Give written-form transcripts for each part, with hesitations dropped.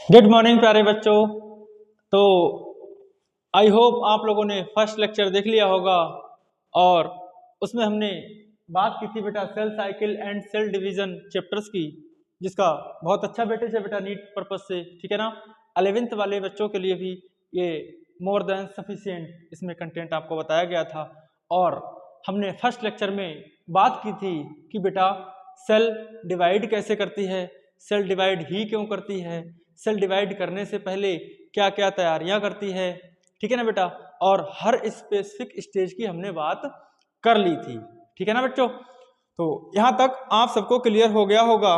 Good morning प्यारे बच्चों। तो आई होप आप लोगों ने फर्स्ट लेक्चर देख लिया होगा और उसमें हमने बात की थी बेटा cell cycle and cell division chapters की, जिसका बहुत अच्छा वेटेज है बेटा नीट पर्पज से, ठीक है ना। 11th वाले बच्चों के लिए भी ये मोर देन सफिशिएंट इसमें कंटेंट आपको बताया गया था। और हमने फर्स्ट लेक्चर में बात की थी कि बेटा सेल डिवाइड कैसे करती है, सेल डिवाइड ही क्यों करती है, सेल डिवाइड करने से पहले क्या क्या तैयारियां करती है, ठीक है ना बेटा। और हर स्पेसिफिक स्टेज की हमने बात कर ली थी, ठीक है ना बच्चों। तो यहां तक आप सबको क्लियर हो गया होगा।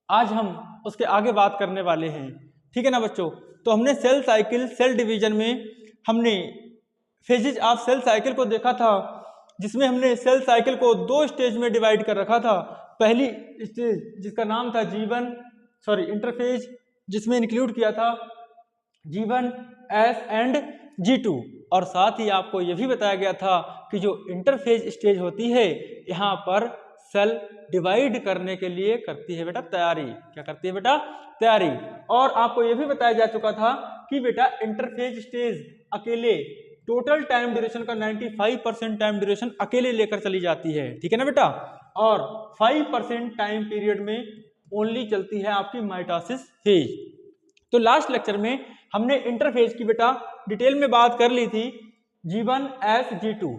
आज हम उसके आगे बात करने वाले हैं, ठीक है ना बच्चों। तो हमने सेल साइकिल सेल डिवीजन में हमने फेजेज ऑफ सेल साइकिल को देखा था, जिसमें हमने सेल साइकिल को दो स्टेज में डिवाइड कर रखा था। पहली स्टेज जिसका नाम था इंटरफेज, जिसमें इंक्लूड किया था G1, S एंड G2। और साथ ही आपको यह भी बताया गया था कि जो इंटरफेज स्टेज होती है यहाँ पर सेल डिवाइड करने के लिए करती है बेटा तैयारी। क्या करती है बेटा? तैयारी। और आपको यह भी बताया जा चुका था कि बेटा इंटरफेज स्टेज अकेले टोटल टाइम ड्यूरेशन का 95% टाइम ड्यूरेशन अकेले लेकर चली जाती है, ठीक है ना बेटा। और 5% टाइम पीरियड में ओनली चलती है आपकी माइटोसिस फेज। तो लास्ट लेक्चर में हमने इंटरफेज की बेटा डिटेल में बात कर ली थी, G1, S, G2।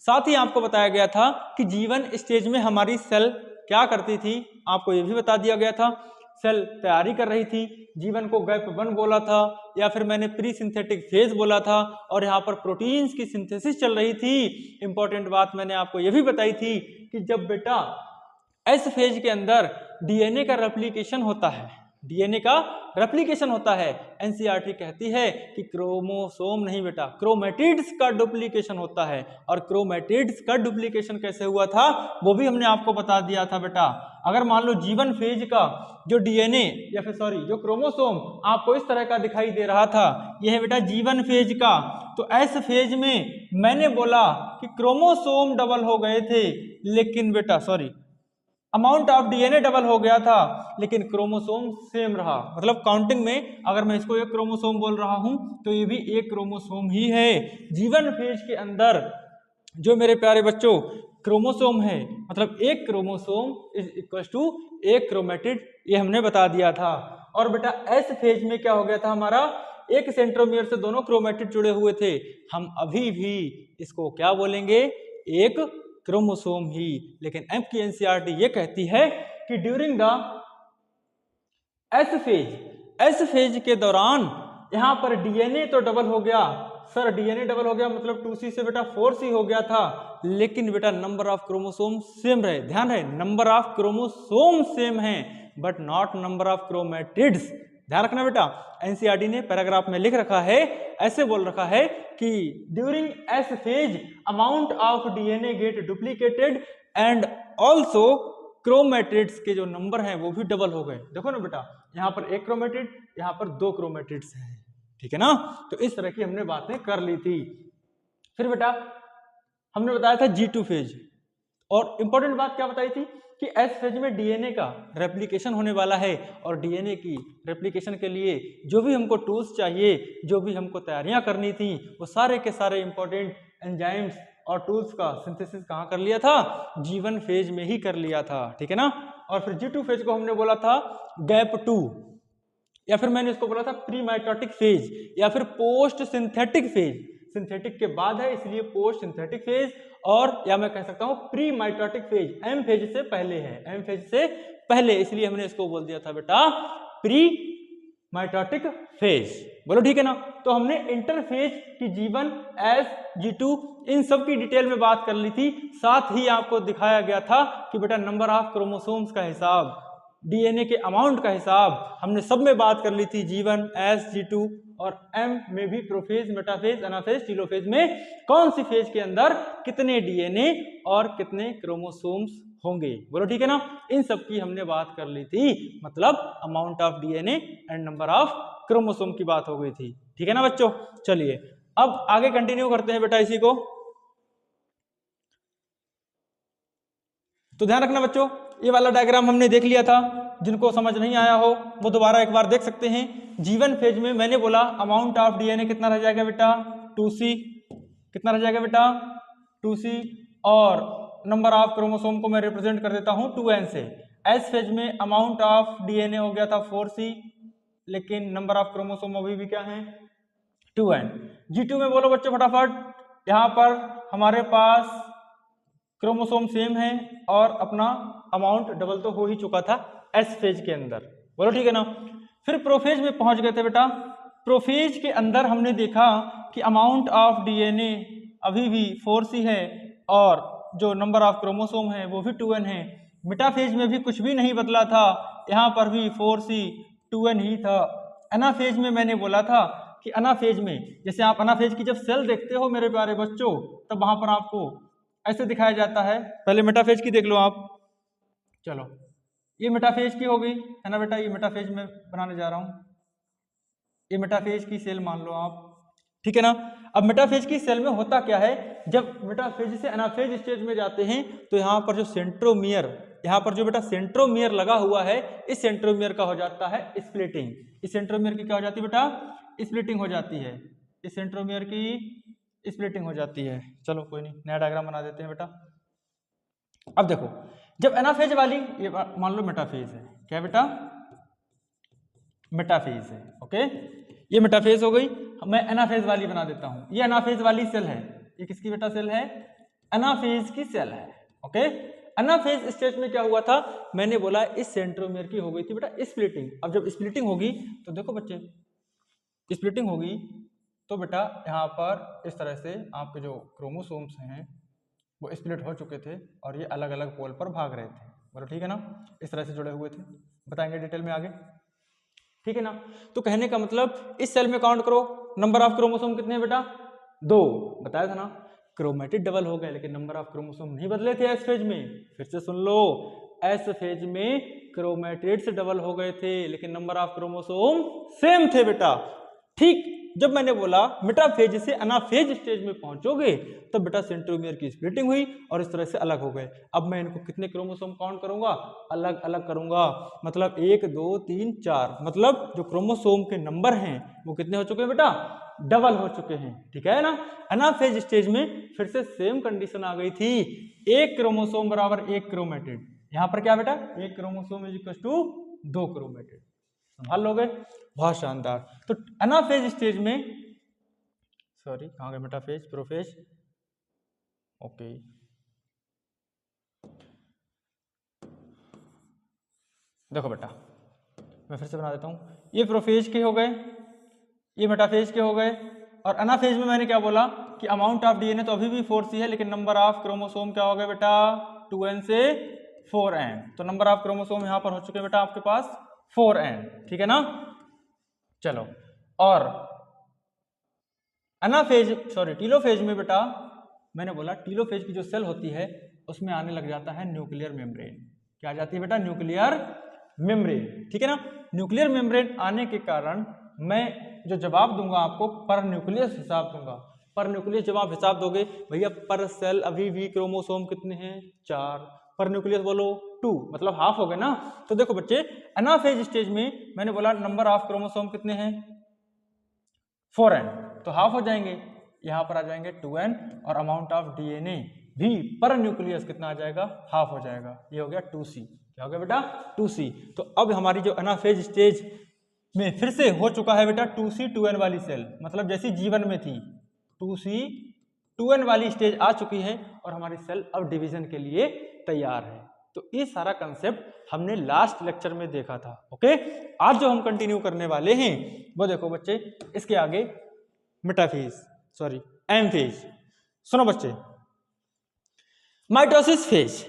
साथ ही आपको बताया गया था कि G1 स्टेज में हमारी सेल क्या करती थी, आपको यह भी बता दिया गया था सेल तैयारी कर रही थी। G1 को गैप 1 बोला था, या फिर मैंने प्री सिंथेटिक फेज बोला था। और यहाँ पर प्रोटीन्स की सिंथेसिस चल रही थी। इंपॉर्टेंट बात मैंने आपको यह भी बताई थी कि जब बेटा एस फेज के अंदर डीएनए का रेप्लिकेशन होता है, डीएनए का रेप्लिकेशन होता है, एनसीईआरटी कहती है कि क्रोमोसोम नहीं बेटा क्रोमैटिड्स का डुप्लीकेशन होता है। और क्रोमैटिड्स का डुप्लीकेशन कैसे हुआ था वो भी हमने आपको बता दिया था बेटा। अगर मान लो G1 फेज का जो डीएनए या फिर जो क्रोमोसोम आपको इस तरह का दिखाई दे रहा था, यह है बेटा G1 फेज का। तो एस फेज में मैंने बोला कि क्रोमोसोम डबल हो गए थे, लेकिन बेटा अमाउंट ऑफ डीएनए डबल हो गया था, लेकिन क्रोमोसोम सेम रहा। मतलब काउंटिंग में अगर मैं इसको एक क्रोमोसोम बोल रहा हूं तो ये भी एक क्रोमोसोम ही है। G1 फेज के अंदर जो मेरे प्यारे बच्चों क्रोमोसोम है, मतलब एक क्रोमोसोम इज इक्वल टू एक क्रोमेटिड, ये हमने बता दिया था। और बेटा एस फेज में क्या हो गया था, हमारा एक सेंट्रोमियर से दोनों क्रोमेटिड जुड़े हुए थे। हम अभी भी इसको क्या बोलेंगे, एक क्रोमोसोम ही। लेकिन आपकी एनसीईआरटी ये कहती है कि ड्यूरिंग द एस फेज के दौरान यहां पर डीएनए तो डबल हो गया। सर डीएनए डबल हो गया मतलब 2C से बेटा 4C हो गया था, लेकिन बेटा नंबर ऑफ क्रोमोसोम सेम रहे। ध्यान रहे, नंबर ऑफ क्रोमोसोम सेम है but not number of chromatids. ध्यान रखना बेटा, एनसीईआरटी ने पैराग्राफ में लिख रखा है, ऐसे बोल रखा है कि during S phase amount of DNA get duplicated and also chromatids के जो नंबर हैं वो भी डबल हो गए। देखो ना बेटा, यहाँ पर एक क्रोमेटिड, यहाँ पर दो क्रोमेटिड्स हैं, ठीक है ना। तो इस तरह की हमने बातें कर ली थी। फिर बेटा हमने बताया था G2 फेज, और इंपॉर्टेंट बात क्या बताई थी कि एस फेज में डीएनए का रेप्लिकेशन होने वाला है। और डीएनए की रेप्लिकेशन के लिए जो भी हमको टूल्स चाहिए, जो भी हमको तैयारियां करनी थी, वो सारे के सारे इंपॉर्टेंट एंजाइम्स और टूल्स का सिंथेसिस कहाँ कर लिया था, G1 फेज में ही कर लिया था, ठीक है ना। और फिर G2 फेज को हमने बोला था गैप 2, या फिर मैंने इसको बोला था प्री माइटोटिक फेज, या फिर पोस्ट सिंथेटिक फेज। सिंथेटिक के बाद है इसलिए पोस्ट सिंथेटिक फेज, और या मैं कह सकता हूं pre mitotic phase, M phase से पहले है, एम फेज से पहले, इसलिए हमने इसको बोल दिया था बेटा प्री माइटोटिक फेज। बोलो ठीक है ना। तो हमने इंटरफेज की G1, S, G2 इन सब की डिटेल में बात कर ली थी। साथ ही आपको दिखाया गया था कि बेटा नंबर ऑफ क्रोमोसोम्स का हिसाब, डीएनए के अमाउंट का हिसाब हमने सब में बात कर ली थी, G1, S, G2 और M में भी प्रोफेज, मेटाफेज, एनाफेज, टीलोफेज में कौन सी फेज के अंदर कितने डीएनए और कितने क्रोमोसोम्स होंगे। बोलो ठीक है ना। इन सब की हमने बात कर ली थी, मतलब amount of DNA and number of chromosome की बात हो गई थी, ठीक है ना बच्चों। चलिए अब आगे कंटिन्यू करते हैं बेटा इसी को। तो ध्यान रखना बच्चों, ये वाला डायग्राम हमने देख लिया था जिनको समझ नहीं आया हो वो दोबारा एक बार देख सकते हैं। G1 फेज में मैंने बोला अमाउंट ऑफ डीएनए कितना रह जाएगा बेटा 2C, कितना रह जाएगा बेटा 2C, और नंबर ऑफ क्रोमोसोम को मैं रिप्रेजेंट कर देता हूं 2n से। एस फेज में अमाउंट ऑफ डीएनए हो गया था 4C, लेकिन नंबर ऑफ क्रोमोसोम अभी भी क्या है 2n। G2 में बोलो बच्चों फटाफट, यहाँ पर हमारे पास क्रोमोसोम सेम है और अपना अमाउंट डबल तो हो ही चुका था एस फेज के अंदर, बोलो ठीक है ना। फिर प्रोफेज में पहुंच गए थे बेटा। प्रोफेज के अंदर हमने देखा कि अमाउंट ऑफ डीएनए अभी भी 4C है और जो नंबर ऑफ क्रोमोसोम है वो भी 2n है। मेटाफेज में भी कुछ भी नहीं बदला था, यहाँ पर भी 4C 2n ही था। एनाफेज में मैंने बोला था कि एनाफेज में जैसे आप एनाफेज की जब सेल देखते हो मेरे प्यारे बच्चों, तब वहां पर आपको ऐसे दिखाया जाता है। पहले मेटाफेज की देख लो आप, चलो ये मेटाफेज की हो गई है ना बेटा, ये मेटाफेज में बनाने जा रहा हूं, ये मेटाफेज की सेल मान लो आप, ठीक है ना। अब मेटाफेज की सेल में होता क्या है, जब मेटाफेज से एनाफेज स्टेज में जाते हैं तो यहाँ पर जो सेंट्रोमियर, यहाँ पर जो बेटा सेंट्रोमियर लगा हुआ है, इस सेंट्रोमियर का हो जाता है स्प्लिटिंग। इस सेंट्रोमियर की क्या हो जाती है बेटा स्प्लिटिंग हो जाती है, इस सेंट्रोमियर की स्प्लिटिंग हो जाती है। चलो कोई नहीं, नया डायग्राम बना देते हैं बेटा। अब देखो जब एनाफेज वाली, ये मान लो मेटाफेज है, क्या बेटा मेटाफेज है, ओके ये मेटाफेज हो गई। मैं एनाफेज वाली बना देता हूं, ये एनाफेज वाली सेल है, ये किसकी बेटा सेल है एनाफेज की सेल है, ओके। एनाफेज स्टेज में क्या हुआ था, मैंने बोला इस सेंट्रोमियर की हो गई थी बेटा स्प्लिटिंग। अब जब स्प्लिटिंग होगी तो देखो बच्चे, स्प्लिटिंग होगी तो बेटा यहाँ पर इस तरह से आपके जो क्रोमोसोम्स हैं वो स्प्लिट हो चुके थे और ये अलग अलग पोल पर भाग रहे थे, बोलो ठीक है ना, इस तरह से जुड़े हुए थे, बताएंगे डिटेल में आगे, ठीक है ना। तो कहने का मतलब इस सेल में काउंट करो, नंबर ऑफ क्रोमोसोम कितने हैं बेटा 2, बताया था ना। क्रोमेटिड डबल हो गए लेकिन नंबर ऑफ क्रोमोसोम नहीं बदले थे एस फेज में, फिर से सुन लो, एस फेज में क्रोमेटिड से डबल हो गए थे लेकिन नंबर ऑफ क्रोमोसोम सेम थे बेटा। ठीक जब मैंने बोला मेटाफेज से एनाफेज स्टेज में पहुंचोगे तब तो बेटा सेंट्रोमियर की स्प्लिटिंग हुई और इस तरह से अलग हो गए। अब मैं इनको कितने क्रोमोसोम काउंट करूंगा, अलग अलग करूंगा, मतलब 1 2 3 4, मतलब जो क्रोमोसोम के नंबर हैं वो कितने हो चुके हैं बेटा डबल हो चुके हैं, ठीक है ना। एनाफेज स्टेज में फिर से सेम कंडीशन आ गई थी, 1 क्रोमोसोम बराबर 1 क्रोमेटिड, यहाँ पर क्या बेटा 1 chromosome is equal to 2 chromatid, संभाल लोगे, बहुत शानदार। तो एनाफेज स्टेज में, सॉरी कहाँ गए मेटाफेज प्रोफेज, ओके देखो बेटा मैं फिर से बना देता हूं, ये प्रोफेज के हो गए, ये मेटाफेज के हो गए, और एनाफेज में मैंने क्या बोला कि अमाउंट ऑफ डीएनए तो अभी भी 4C है लेकिन नंबर ऑफ क्रोमोसोम क्या हो गया बेटा 2n से 4n, तो नंबर ऑफ क्रोमोसोम यहां पर हो चुके हैं बेटा आपके पास 4n, ठीक है ना। चलो और एनाफेज सॉरी टीलोफेज में बेटा मैंने बोला टीलोफेज की जो सेल होती है उसमें आने लग जाता है न्यूक्लियर मेम्ब्रेन, क्या आ जाती है बेटा न्यूक्लियर मेम्ब्रेन, ठीक है ना। न्यूक्लियर मेम्ब्रेन आने के कारण मैं जो जवाब दूंगा आपको पर न्यूक्लियस हिसाब दूंगा, पर न्यूक्लियस जब आप हिसाब दोगे भैया पर सेल अभी भी क्रोमोसोम कितने हैं 4, पर न्यूक्लियस बोलो 2, मतलब हाफ हो गए ना। तो देखो बच्चे एनाफेज स्टेज में मैंने बोला नंबर ऑफ क्रोमोसोम कितने हैं 4n, तो हाफ हो जाएंगे, यहाँ पर आ जाएंगे 2n और अमाउंट ऑफ डीएनए भी पर न्यूक्लियस कितना आ जाएगा हाफ हो जाएगा, ये हो गया 2C, क्या हो गया बेटा 2C। तो अब हमारी जो एनाफेज स्टेज में फिर से हो चुका है बेटा 2C 2n वाली सेल, मतलब जैसी G1 में थी 2C 2n वाली स्टेज आ चुकी है और हमारी सेल अब डिवीजन के लिए तैयार है। तो ये सारा कंसेप्ट हमने लास्ट लेक्चर में देखा था, ओके। आज जो हम कंटिन्यू करने वाले हैं वो देखो बच्चे, इसके आगे मेटाफेज सॉरी एमफेज, सुनो बच्चे माइटोसिस फेज।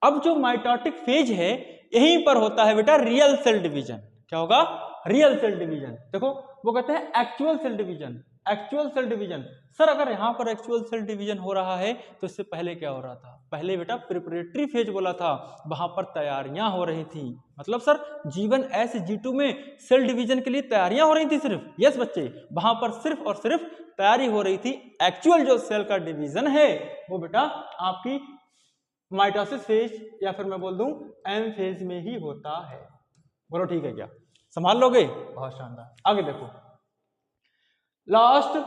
अब जो माइटोटिक फेज है यहीं पर होता है बेटा रियल सेल डिवीजन, क्या होगा रियल सेल डिवीजन। देखो वो कहते हैं actual cell division, actual cell division. Sir अगर यहाँ पर एक्चुअल सेल डिवीजन हो रहा है तो इससे पहले क्या हो रहा था, पहले बेटा प्रिपरेटरी फेज बोला था, वहां पर तैयारियां हो रही थी, मतलब सर G1 ऐसे G2 में सेल डिवीजन के लिए तैयारियां हो रही थी सिर्फ, यस बच्चे वहां पर सिर्फ और सिर्फ तैयारी हो रही थी। एक्चुअल जो सेल का डिवीजन है वो बेटा आपकी माइटोसिस फेज या फिर मैं बोल दूं एम फेज में ही होता है, बोलो ठीक है क्या, संभाल लोगे? बहुत शानदार। आगे देखो, last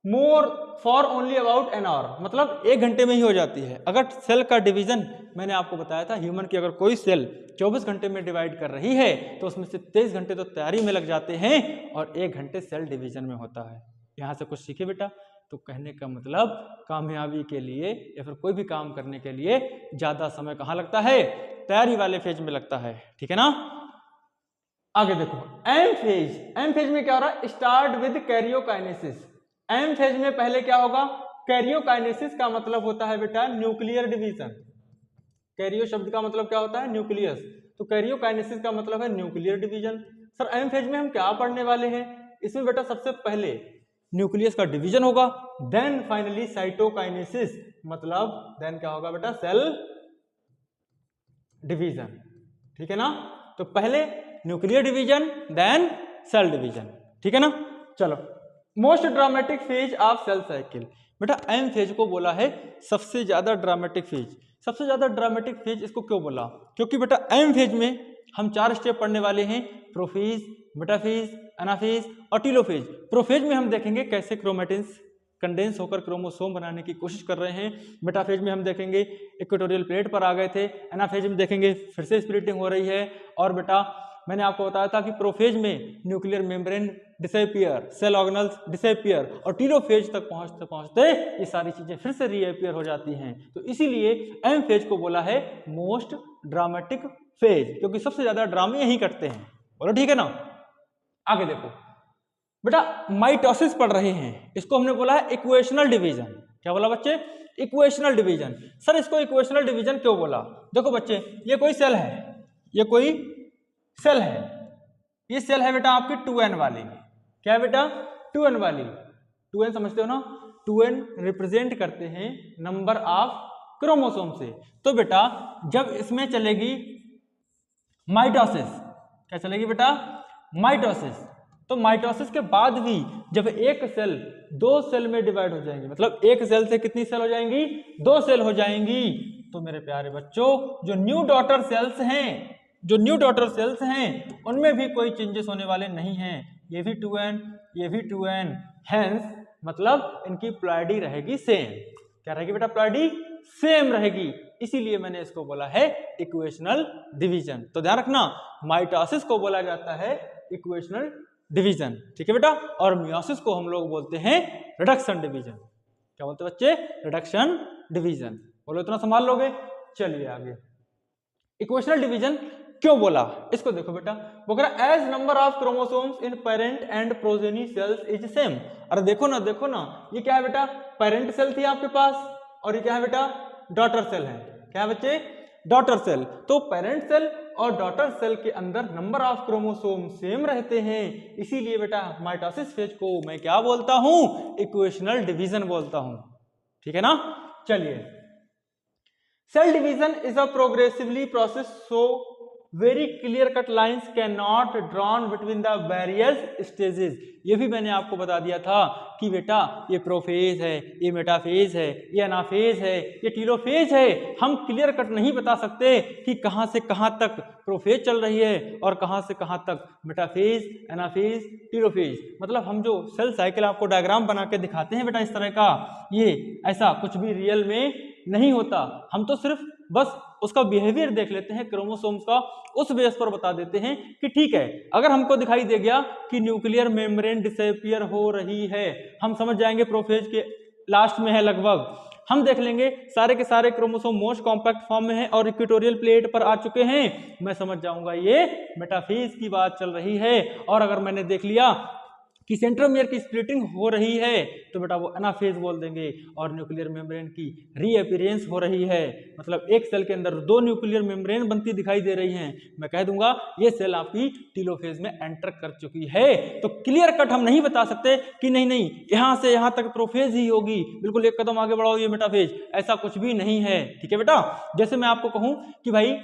more for only about an hour, मतलब 1 घंटे में ही हो जाती है। अगर सेल का डिवीजन, मैंने आपको बताया था ह्यूमन की अगर कोई सेल 24 घंटे में डिवाइड कर रही है तो उसमें से 23 घंटे तो तैयारी में लग जाते हैं और 1 घंटे सेल डिवीजन में होता है। यहाँ से कुछ सीखे बेटा? तो कहने का मतलब कामयाबी के लिए या फिर कोई भी काम करने के लिए ज्यादा समय कहाँ लगता है? तैयारी वाले फेज में लगता है, ठीक है ना। आगे देखो, एम फेज। एम फेज में क्या हो रहा है? Start with karyokinesis. M phase में पहले क्या होगा? कैरियोकाइनेसिस का मतलब होता है बेटा न्यूक्लियर डिवीजन। कैरियो शब्द का मतलब क्या होता है? न्यूक्लियस। तो कैरियोकाइनेसिस का मतलब है nuclear division. Sir M phase में हम क्या पढ़ने वाले हैं? इसमें बेटा सबसे पहले न्यूक्लियस का डिवीजन होगा, देन फाइनली साइटोकाइनेसिस, मतलब देन क्या होगा बेटा? सेल डिवीजन, ठीक है ना। तो पहले nuclear division, then cell division, ठीक है ना। चलो, most dramatic phase of cell cycle. बेटा एम फेज को बोला है सबसे ज्यादा ड्रामेटिक फेज। सबसे ज्यादा ड्रामेटिक फेज इसको क्यों बोला? क्योंकि बेटा एम फेज में हम 4 स्टेप पढ़ने वाले हैं, प्रोफेज, मेटाफेज, एनाफेज और टीलोफेज। प्रोफेज में हम देखेंगे कैसे क्रोमेटिन्स कंडेंस होकर क्रोमोसोम बनाने की कोशिश कर रहे हैं। मेटाफेज में हम देखेंगे इक्वेटोरियल प्लेट पर आ गए थे। एनाफेज में देखेंगे फिर से स्प्लिटिंग हो रही है। और बेटा मैंने आपको बताया था कि प्रोफेज में nuclear membrane disappear, cell organelles disappear और टीलोफेज तक पहुंचते पहुंचते ये सारी चीजें फिर से रीअपियर हो जाती हैं। तो इसीलिए एम फेज को बोला है मोस्ट ड्रामेटिक फेज, क्योंकि सबसे ज्यादा ड्रामे यही करते हैं। बोलो ठीक है ना। आगे देखो बेटा, माइटोसिस पढ़ रहे हैं, इसको हमने बोला है इक्वेशनल डिवीजन। क्या बोला बच्चे? Equational division. सर इसको इक्वेशनल डिवीजन क्यों बोला? देखो बच्चे, ये कोई सेल है, ये कोई सेल है, ये सेल है बेटा आपकी 2n वाली। क्या है बेटा? 2n वाली। 2n समझते हो ना? 2n रिप्रेजेंट करते हैं नंबर ऑफ क्रोमोसोम से। तो बेटा जब इसमें चलेगी माइटोसिस, क्या चलेगी बेटा? माइटोसिस। तो माइटोसिस के बाद भी जब एक सेल 2 सेल में डिवाइड हो जाएंगी, मतलब एक सेल से कितनी सेल हो जाएंगी? 2 सेल हो जाएंगी। तो मेरे प्यारे बच्चों, जो न्यू डॉटर सेल्स हैं, जो न्यू डॉटर सेल्स हैं उनमें भी कोई चेंजेस होने वाले नहीं हैं। ये भी 2n, ये भी 2n, हेंस मतलब इनकी प्लॉइडी रहेगी सेम। क्या रहेगी बेटा? प्लॉइडी सेम रहेगी। इसीलिए मैंने इसको बोला है इक्वेशनल डिवीजन। तो ध्यान रखना, माइटोसिस को बोला जाता है इक्वेशनल डिवीजन, ठीक है बेटा। और मियोसिस को हम लोग बोलते हैं रिडक्शन डिवीजन। क्या बोलते हैं बच्चे? Reduction division. बोलो इतना संभाल लोगे। चलिए आगे, इक्वेशनल डिवीजन क्यों बोला? इसको देखो बेटा, वो कह रहा as number of chromosomes in parent and progeny cells is same. अरे देखो ना, देखो ना, ये क्या है बेटा? पेरेंट सेल थी आपके पास और ये क्या है बेटा? डॉटर सेल है। क्या है बच्चे? Daughter cell. तो पेरेंट सेल और डॉटर सेल के अंदर नंबर ऑफ क्रोमोसोम सेम रहते हैं। इसीलिए बेटा माइटोसिस फेज को मैं क्या बोलता हूं? इक्वेशनल डिवीजन बोलता हूं, ठीक है ना। चलिए, cell division is a progressively process, so very clear cut lines can not drawn between the various stages. ये भी मैंने आपको बता दिया था कि बेटा ये प्रोफेज है, ये मेटाफेज है, ये एनाफेज है, ये टीलोफेज है। हम क्लियर कट नहीं बता सकते कि कहाँ से कहाँ तक प्रोफेज चल रही है और कहाँ से कहाँ तक मेटाफेज, एनाफेज, टीलोफेज। मतलब हम जो सेल साइकिल आपको डायग्राम बना के दिखाते हैं बेटा इस तरह का, ये ऐसा कुछ भी रियल में नहीं होता। हम तो सिर्फ बस उसका बिहेवियर देख लेते हैं क्रोमोसोम्स का, उस बेस पर बता देते हैं कि ठीक है, अगर हमको दिखाई दे गया कि न्यूक्लियर मेम्ब्रेन डिसअपियर हो रही है, हम समझ जाएंगे प्रोफेज के लास्ट में है लगभग। हम देख लेंगे सारे के सारे क्रोमोसोम मोस्ट कॉम्पैक्ट फॉर्म में है और इक्वेटोरियल प्लेट पर आ चुके हैं, मैं समझ जाऊंगा ये मेटाफेज की बात चल रही है। और अगर मैंने देख लिया कि सेंट्रोमियर की स्प्लिटिंग हो रही है तो बेटा वो एनाफेज बोल देंगे। और न्यूक्लियर मेम्ब्रेन की रीअपीयरेंस हो रही है, मतलब एक सेल के अंदर 2 न्यूक्लियर मेम्ब्रेन बनती दिखाई दे रही हैं, मैं कह दूंगा ये सेल आपकी टीलोफेज में एंटर कर चुकी है। तो क्लियर कट हम नहीं बता सकते कि नहीं नहीं यहां से यहां तक प्रोफेज ही होगी, बिल्कुल एक कदम आगे बढ़ाओ ये मेटाफेज, ऐसा कुछ भी नहीं है, ठीक है बेटा। जैसे मैं आपको कहूं कि भाई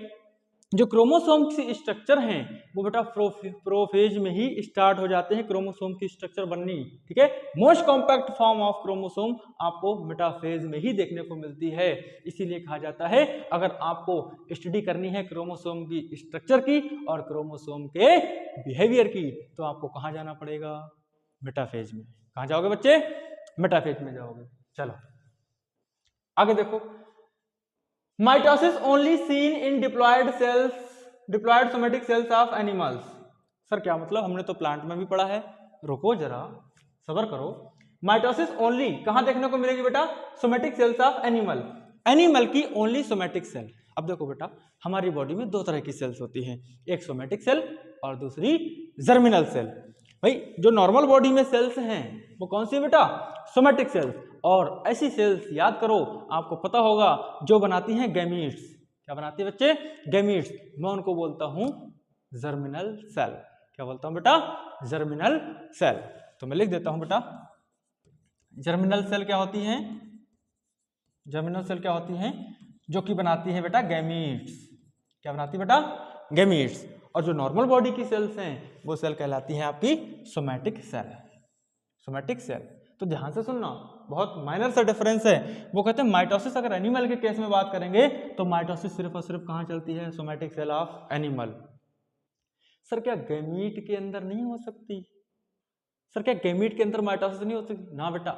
जो क्रोमोसोम की स्ट्रक्चर हैं वो बेटा प्रोफेज में ही स्टार्ट हो जाते हैं क्रोमोसोम की स्ट्रक्चर बननी, ठीक है। Most compact form of chromosome आपको मेटाफेज में ही देखने को मिलती है। इसीलिए कहा जाता है अगर आपको स्टडी करनी है क्रोमोसोम की स्ट्रक्चर की और क्रोमोसोम के बिहेवियर की तो आपको कहाँ जाना पड़ेगा, मेटाफेज में। कहाँ जाओगे बच्चे, मेटाफेज में जाओगे। चलो आगे देखो, mitosis only seen in diploid cells, diploid somatic cells of animals. Sir क्या मतलब, हमने तो प्लांट में भी पढ़ा है। रुको जरा, सब्र करो। माइटोसिस ओनली कहां देखने को मिलेगी बेटा, somatic cells of animal, animal की ओनली सोमेटिक सेल। अब देखो बेटा, हमारी बॉडी में दो तरह की सेल्स होती हैं, एक सोमेटिक सेल और दूसरी जर्मिनल सेल। भाई जो नॉर्मल बॉडी में सेल्स हैं वो कौन सी बेटा, सोमेटिक सेल्स। और ऐसी सेल्स याद करो, आपको पता होगा जो बनाती हैं गैमीट्स। क्या बनाती है बच्चे, गैमीट्स। मैं उनको बोलता हूं जर्मिनल सेल। क्या बोलता हूं बेटा, जर्मिनल सेल। तो मैं लिख देता हूं बेटा, जर्मिनल सेल क्या होती हैं, जर्मिनल सेल क्या होती हैं, जो कि बनाती है बेटा गैमीट्स। क्या बनाती है बेटा, गैमीट्स। और जो नॉर्मल बॉडी की सेल्स हैं वो सेल कहलाती हैं आपकी सोमैटिक सेल, सोमैटिक सेल। तो ध्यान से सुनना, बहुत माइनर सा डिफरेंस है। वो कहते हैं माइटोसिस अगर एनिमल के केस में बात करेंगे तो माइटोसिस सिर्फ और सिर्फ कहाँ चलती है, somatic cell of animal. Sir क्या गैमीट के अंदर नहीं हो सकती, सर क्या गैमीट के अंदर माइटोसिस नहीं हो सकती, ना बेटा।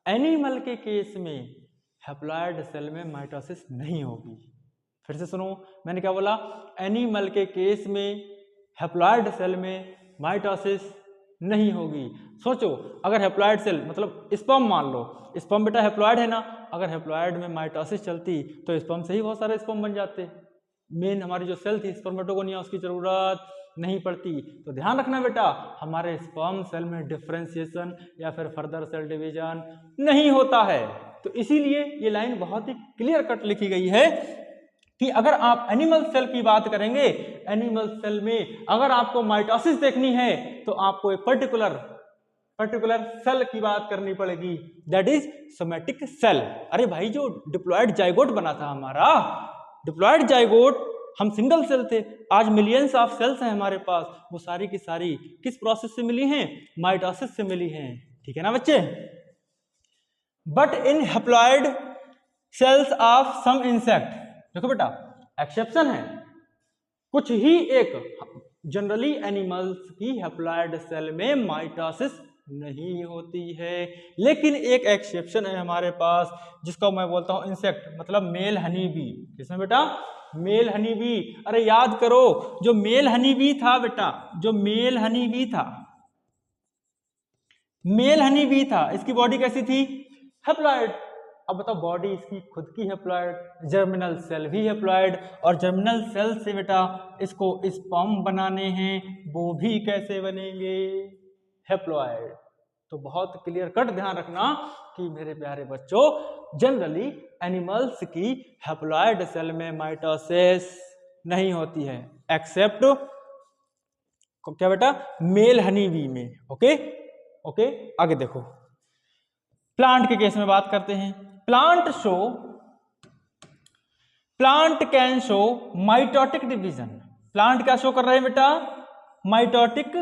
एनिमल के केस में हैप्लॉयड सेल में माइटोसिस नहीं होगी। फिर से सुनो, मैंने क्या बोला, एनिमल के केस में हैप्लॉयड सेल में माइटोसिस नहीं होगी। सोचो अगर हैप्लॉयड सेल मतलब स्पर्म मान लो, स्पर्म बेटा हैप्लॉयड है ना, अगर हैप्लॉयड में माइटोसिस चलती तो स्पर्म से ही बहुत सारे स्पर्म बन जाते। मेन हमारी जो सेल थी स्पर्मेटोगोनिया, उसकी जरूरत नहीं पड़ती। तो ध्यान रखना बेटा, हमारे स्पर्म सेल में डिफरेंशिएशन या फिर फर्दर सेल डिवीजन नहीं होता है। तो इसीलिए ये लाइन बहुत ही क्लियर कट लिखी गई है कि अगर आप एनिमल सेल की बात करेंगे, एनिमल सेल में अगर आपको माइटोसिस देखनी है तो आपको एक पर्टिकुलर सेल की बात करनी पड़ेगी, दैट इज सोमैटिक सेल। अरे भाई जो डिप्लॉयड जाइगोट बना था हमारा, डिप्लॉयड जाइगोट, हम सिंगल सेल थे, आज मिलियंस ऑफ सेल्स हैं हमारे पास, वो सारी की सारी किस प्रोसेस से मिली हैं, माइटोसिस से मिली हैं। ठीक है ना बच्चे। But in haploid cells of some insect, देखो बेटा एक्सेप्शन है, कुछ ही एक, जनरली एनिमल्स की हैप्लॉयड सेल में माइटोसिस नहीं होती है। लेकिन एक एक्सेप्शन है हमारे पास जिसको मैं बोलता हूं इंसेक्ट, मतलब मेल हनी बी। किसमें बेटा, मेल हनी बी। अरे याद करो जो मेल हनी बी था बेटा, जो मेल हनी बी था, मेल हनी बी था, इसकी बॉडी कैसी थी, हैप्लॉयड। अब बताओ बॉडी इसकी खुद की हैप्लॉयड, जर्मिनल सेल भी हैप्लॉयड, और जर्मिनल सेल से बेटा इसको स्पर्म बनाने हैं, वो भी कैसे बनेंगे, हैप्लॉयड। तो बहुत क्लियर कट ध्यान रखना कि मेरे प्यारे बच्चों, जनरली एनिमल्स की हैप्लॉयड सेल में माइटोसिस नहीं होती है, एक्सेप्ट क्या बेटा, मेल हनी बी में। ओके ओके, आगे देखो, प्लांट के केस में बात करते हैं। Plant can show mitotic division. Plant क्या शो कर रहे हैं बेटा, माइटोटिक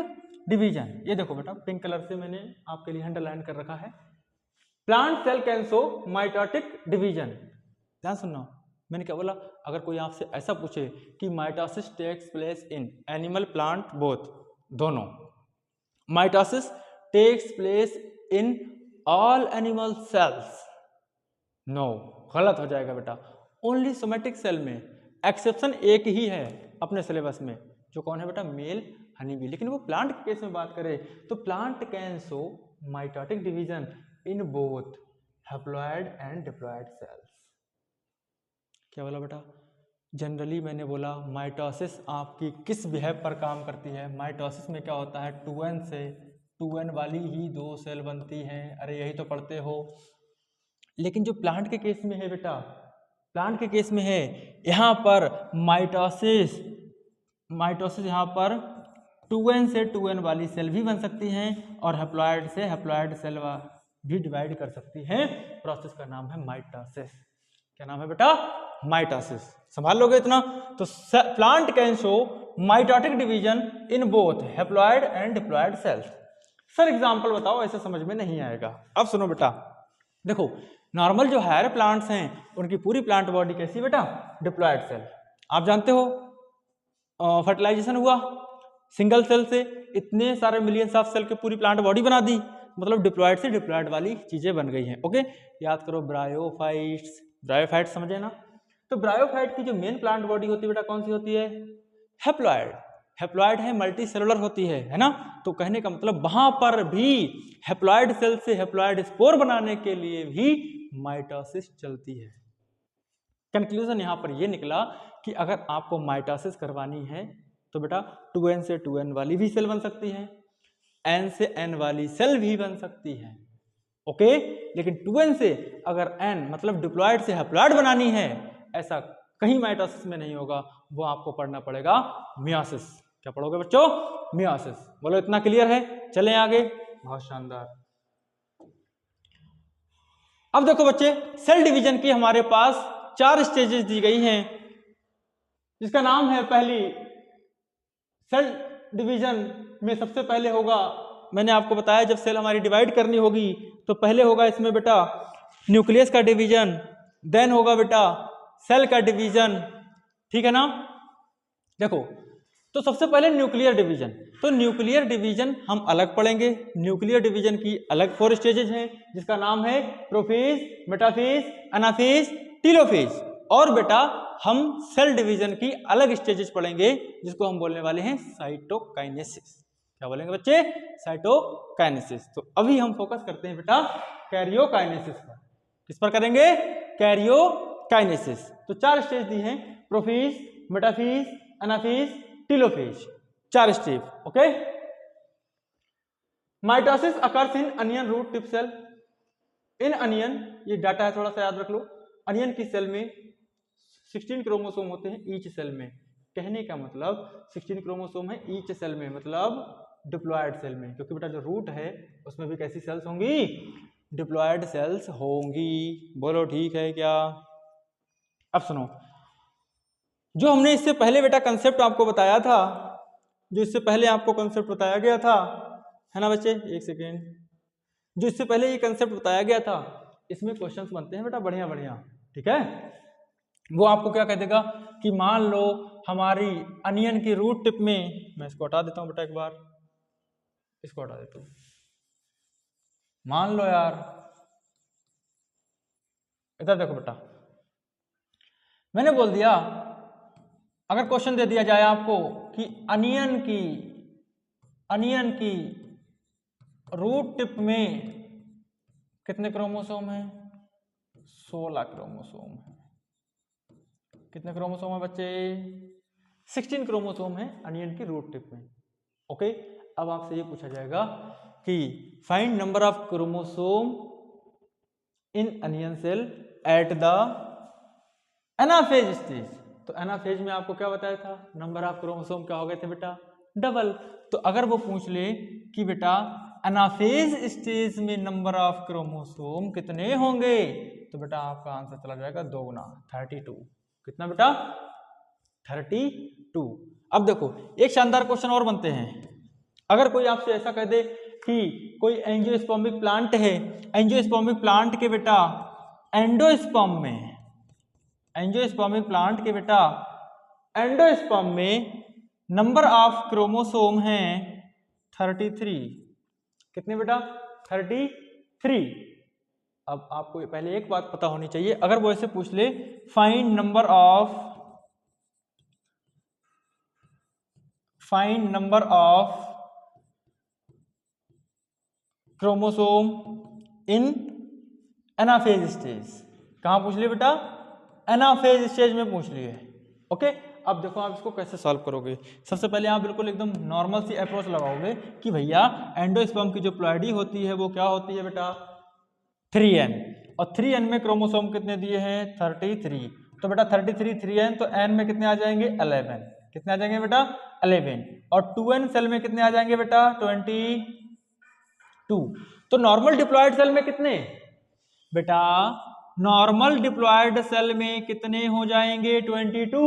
डिवीजन। ये देखो बेटा पिंक कलर से मैंने आपके लिए अंडरलाइन कर रखा है। Plant cell can show mitotic division. ध्यान सुनना, मैंने क्या बोला, अगर कोई आपसे ऐसा पूछे कि mitosis takes place in animal plant both, दोनों, mitosis takes place in all animal cells, no, गलत हो जाएगा बेटा। ओनली सोमैटिक सेल में एक्सेप्शन एक ही है अपने सिलेबस में, जो कौन है बेटा, मेल हनी बी। लेकिन वो प्लांट के केस में बात करें तो plant can show mitotic division in both haploid and diploid cells. क्या बोला बेटा, जनरली मैंने बोला माइटोसिस आपकी किस बिहेव पर काम करती है। माइटोसिस में क्या होता है, 2n से 2n वाली ही दो सेल बनती हैं। अरे यही तो पढ़ते हो। लेकिन जो प्लांट के केस में है बेटा, प्लांट के केस में है, यहाँ पर माइटोसिस यहाँ पर 2n से 2n वाली सेल भी बन सकती हैं और हैप्लॉयड से हैप्लॉयड सेल भी डिवाइड कर सकती हैं। प्रोसेस का नाम है माइटोसिस। क्या नाम है बेटा, माइटोसिस। संभाल लोगे इतना? तो plant can show mitotic division in both haploid and diploid sales. Sir example बताओ, ऐसे समझ में नहीं आएगा। अब सुनो बेटा, देखो नॉर्मल जो हायर प्लांट्स हैं उनकी पूरी प्लांट बॉडी कैसी बेटा? Diploid cell. आप जानते हो फर्टिलाइजेशन हुआ सिंगल सेल से, इतने सारे मिलियंस ऑफ सेल की पूरी प्लांट बॉडी बना दी, मतलब डिप्लॉइड से डिप्लॉइड वाली चीजें बन गई हैं। ओके, याद करो ब्रायोफाइट्स, ब्रायोफाइट समझे ना? तो ब्रायोफाइट की जो मेन प्लांट बॉडी होती है बेटा कौन सी होती है? हैप्लॉइड। हैप्लॉइड है, मल्टी सेलुलर होती है ना? तो कहने का मतलब वहां पर भी हैप्लॉइड सेल से हैप्लॉइड स्पोर बनाने के लिए भी माइटोसिस चलती है। कंक्लूजन यहां पर यह निकला कि अगर आपको माइटोसिस करवानी है तो बेटा 2n से 2n वाली भी सेल बन सकती है, n से n वाली सेल भी बन सकती है। ओके, लेकिन 2n से अगर n मतलब डिप्लॉइड से हैप्लॉइड बनानी है, ऐसा कहीं माइटोसिस में नहीं होगा, वो आपको पढ़ना पड़ेगा मियोसिस। क्या पढ़ोगे बच्चों? मियोसिस। बोलो इतना क्लियर है? चलें आगे। बहुत शानदार। अब देखो बच्चे, सेल डिवीजन की हमारे पास 4 स्टेजेस दी गई हैं, जिसका नाम है पहली सेल डिवीजन में सबसे पहले होगा, मैंने आपको बताया जब सेल हमारी डिवाइड करनी होगी तो पहले होगा इसमें बेटा न्यूक्लियस का डिवीजन, देन होगा बेटा सेल का डिवीजन, ठीक है ना? देखो तो सबसे पहले न्यूक्लियर डिवीजन। तो न्यूक्लियर डिवीजन हम अलग पढ़ेंगे। न्यूक्लियर डिवीजन की अलग 4 स्टेजेस हैं, जिसका नाम है प्रोफेज, मेटाफेज, एनाफेज, टीलोफेज। और बेटा हम सेल डिवीजन की अलग स्टेजेस पढ़ेंगे, जिसको हम बोलने वाले हैं साइटोकाइनेसिस। क्या बोलेंगे बच्चे? साइटोकाइनेसिस। तो अभी हम फोकस करते हैं बेटा कैरियोकाइनेसिस पर। किस पर करेंगे? कैरियोकाइनेसिस। तो 4 स्टेज दी हैं, prophase, metaphase, anaphase, telophase, 4 step. Okay, mitosis occurs in onion root tip cell. In onion, ये डाटा है थोड़ा सा याद रख लो, अनियन की सेल में 16 क्रोमोसोम होते हैं ईच सेल में। कहने का मतलब 16 क्रोमोसोम है ईच सेल में, मतलब डिप्लॉयड सेल में, क्योंकि बेटा जो रूट है उसमें भी कैसी सेल्स होंगी? डिप्लॉयड सेल्स होंगी। बोलो ठीक है क्या? अब सुनो, जो हमने इससे पहले बेटा कंसेप्ट आपको बताया था, जो इससे पहले आपको कंसेप्ट बताया गया था, है ना बच्चे? एक सेकेंड, जो इससे पहले ये कंसेप्ट बताया गया था, इसमें क्वेश्चंस बनते हैं बेटा बढ़िया बढ़िया, ठीक है? वो आपको क्या कह देगा कि मान लो हमारी अनियन की रूट टिप में, मैं इसको हटा देता हूं बेटा, एक बार इसको हटा देता हूं। मान लो यार, इधर देखो बेटा, मैंने बोल दिया, अगर क्वेश्चन दे दिया जाए आपको कि अनियन की रूट टिप में कितने क्रोमोसोम हैं? 16 क्रोमोसोम है। कितने क्रोमोसोम है बच्चे? 16 क्रोमोसोम है अनियन की रूट टिप में। ओके, अब आपसे ये पूछा जाएगा कि find number of chromosome in onion cell at the anaphase stage. तो एनाफेज में आपको क्या बताया था? नंबर ऑफ क्रोमोसोम क्या हो गए थे बेटा? डबल। तो अगर वो पूछ ले कि बेटा एनाफेज स्टेज में नंबर ऑफ क्रोमोसोम कितने होंगे, तो बेटा आपका आंसर चला जाएगा 2 गुना, 32। कितना बेटा? 32। अब देखो एक शानदार क्वेश्चन और बनते हैं। अगर कोई आपसे ऐसा कह दे कि कोई एंजियोस्पर्मिक प्लांट है, एंजियोस्पर्मिक प्लांट के बेटा एंडोस्पर्म में, एंजियोस्पर्मिक प्लांट के बेटा एंडोस्पर्म में नंबर ऑफ क्रोमोसोम हैं 33। कितने बेटा? 33। अब आपको पहले एक बात पता होनी चाहिए, अगर वो ऐसे पूछ ले find number of chromosome in anaphase stage, कहां पूछ लिए बेटा? एनाफेज स्टेज में पूछ लिए। ओके, अब देखो आप इसको कैसे सॉल्व करोगे। सबसे पहले आप बिल्कुल एकदम नॉर्मल सी अप्रोच लगाओगे कि भैया एंडोस्पर्म की जो प्लॉइडी होती है वो क्या होती है बेटा? 3n। और 3n में क्रोमोसोम कितने दिए हैं? 33। तो बेटा 33 3n, तो n में कितने आ जाएंगे? 11। कितने आ जाएंगे बेटा? 11। और 2n सेल में कितने आ जाएंगे बेटा? 22। तो नॉर्मल डिप्लॉयड सेल में कितने बेटा? नॉर्मल डिप्लॉयड सेल में कितने हो जाएंगे 22।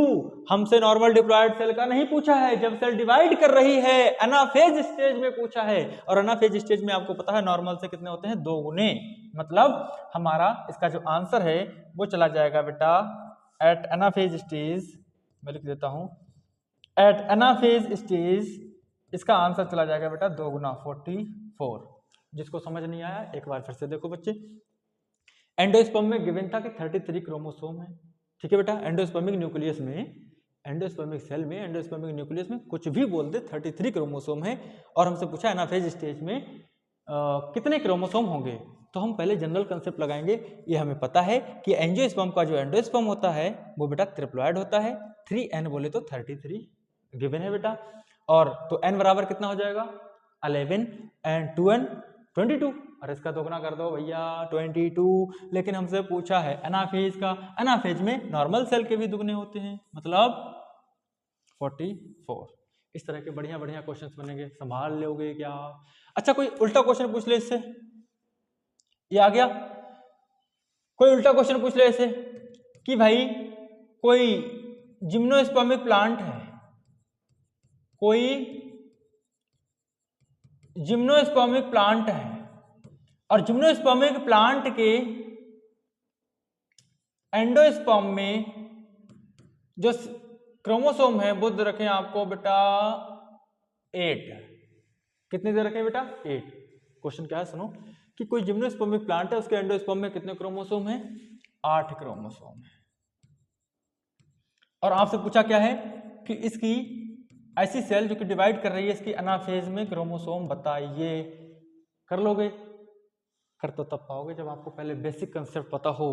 हमसे नॉर्मल डिप्लॉयड सेल का नहीं पूछा है, जब सेल डिवाइड कर रही है एनाफेज स्टेज में पूछा है, और एनाफेज स्टेज में आपको पता है नॉर्मल से कितने होते हैं, 2 गुने। मतलब हमारा इसका जो आंसर है वो चला जाएगा बेटा एट एनाफेज स्टेज, मैं लिख देता हूं एट एनाफेज स्टेज, इसका आंसर चला जाएगा बेटा 2 गुना 44। जिसको समझ नहीं आया एक बार फिर से देखो बच्चे, एंडोस्पर्म में गिवन था कि 33 क्रोमोसोम है, ठीक है बेटा। एंडोस्पर्मिक न्यूक्लियस में, एंडोस्पर्मिक सेल में, एंडोस्पर्मिक न्यूक्लियस में कुछ भी बोल दे 33 क्रोमोसोम है, और हमसे पूछा एनाफेज स्टेज में कितने क्रोमोसोम होंगे, तो हम पहले जनरल कंसेप्ट लगाएंगे। ये हमें पता है कि एंजियोस्पर्म का जो एंडोस्पर्म होता है वो बेटा ट्रिप्लॉइड होता है, 3n बोले तो 33 गिवन है बेटा। और तो n बराबर कितना हो जाएगा 11 एंड 2n 22, और इसका दोगुना कर दो भैया 22। लेकिन हमसे पूछा है एनाफेज का, एनाफेज में नॉर्मल सेल के भी दुगने होते हैं, मतलब 44। इस तरह के बढ़िया बढ़िया क्वेश्चंस बनेंगे, संभाल लोगे क्या। अच्छा कोई उल्टा क्वेश्चन पूछ ले इससे, ये आ गया, कोई उल्टा क्वेश्चन पूछ ले ऐसे कि भाई कोई जिम्नोस्पर्मिक प्लांट है, कोई जिम्नोस्पर्मिक प्लांट है, और जिम्नोस्पर्मिक प्लांट के एंडोस्पर्म में जो क्रोमोसोम है वो दे रखे आपको बेटा 8। कितने दे रखे बेटा 8। क्वेश्चन क्या है सुनो कि कोई जिम्नोस्पर्मिक प्लांट है, उसके एंडोस्पर्म में कितने क्रोमोसोम है 8 क्रोमोसोम है, और आपसे पूछा क्या है कि इसकी ऐसी सेल जो कि डिवाइड कर रही है इसकी एनाफेज में क्रोमोसोम बताइए। कर लोगे? कर तो तब पाओगे जब आपको पहले बेसिक कंसेप्ट पता हो।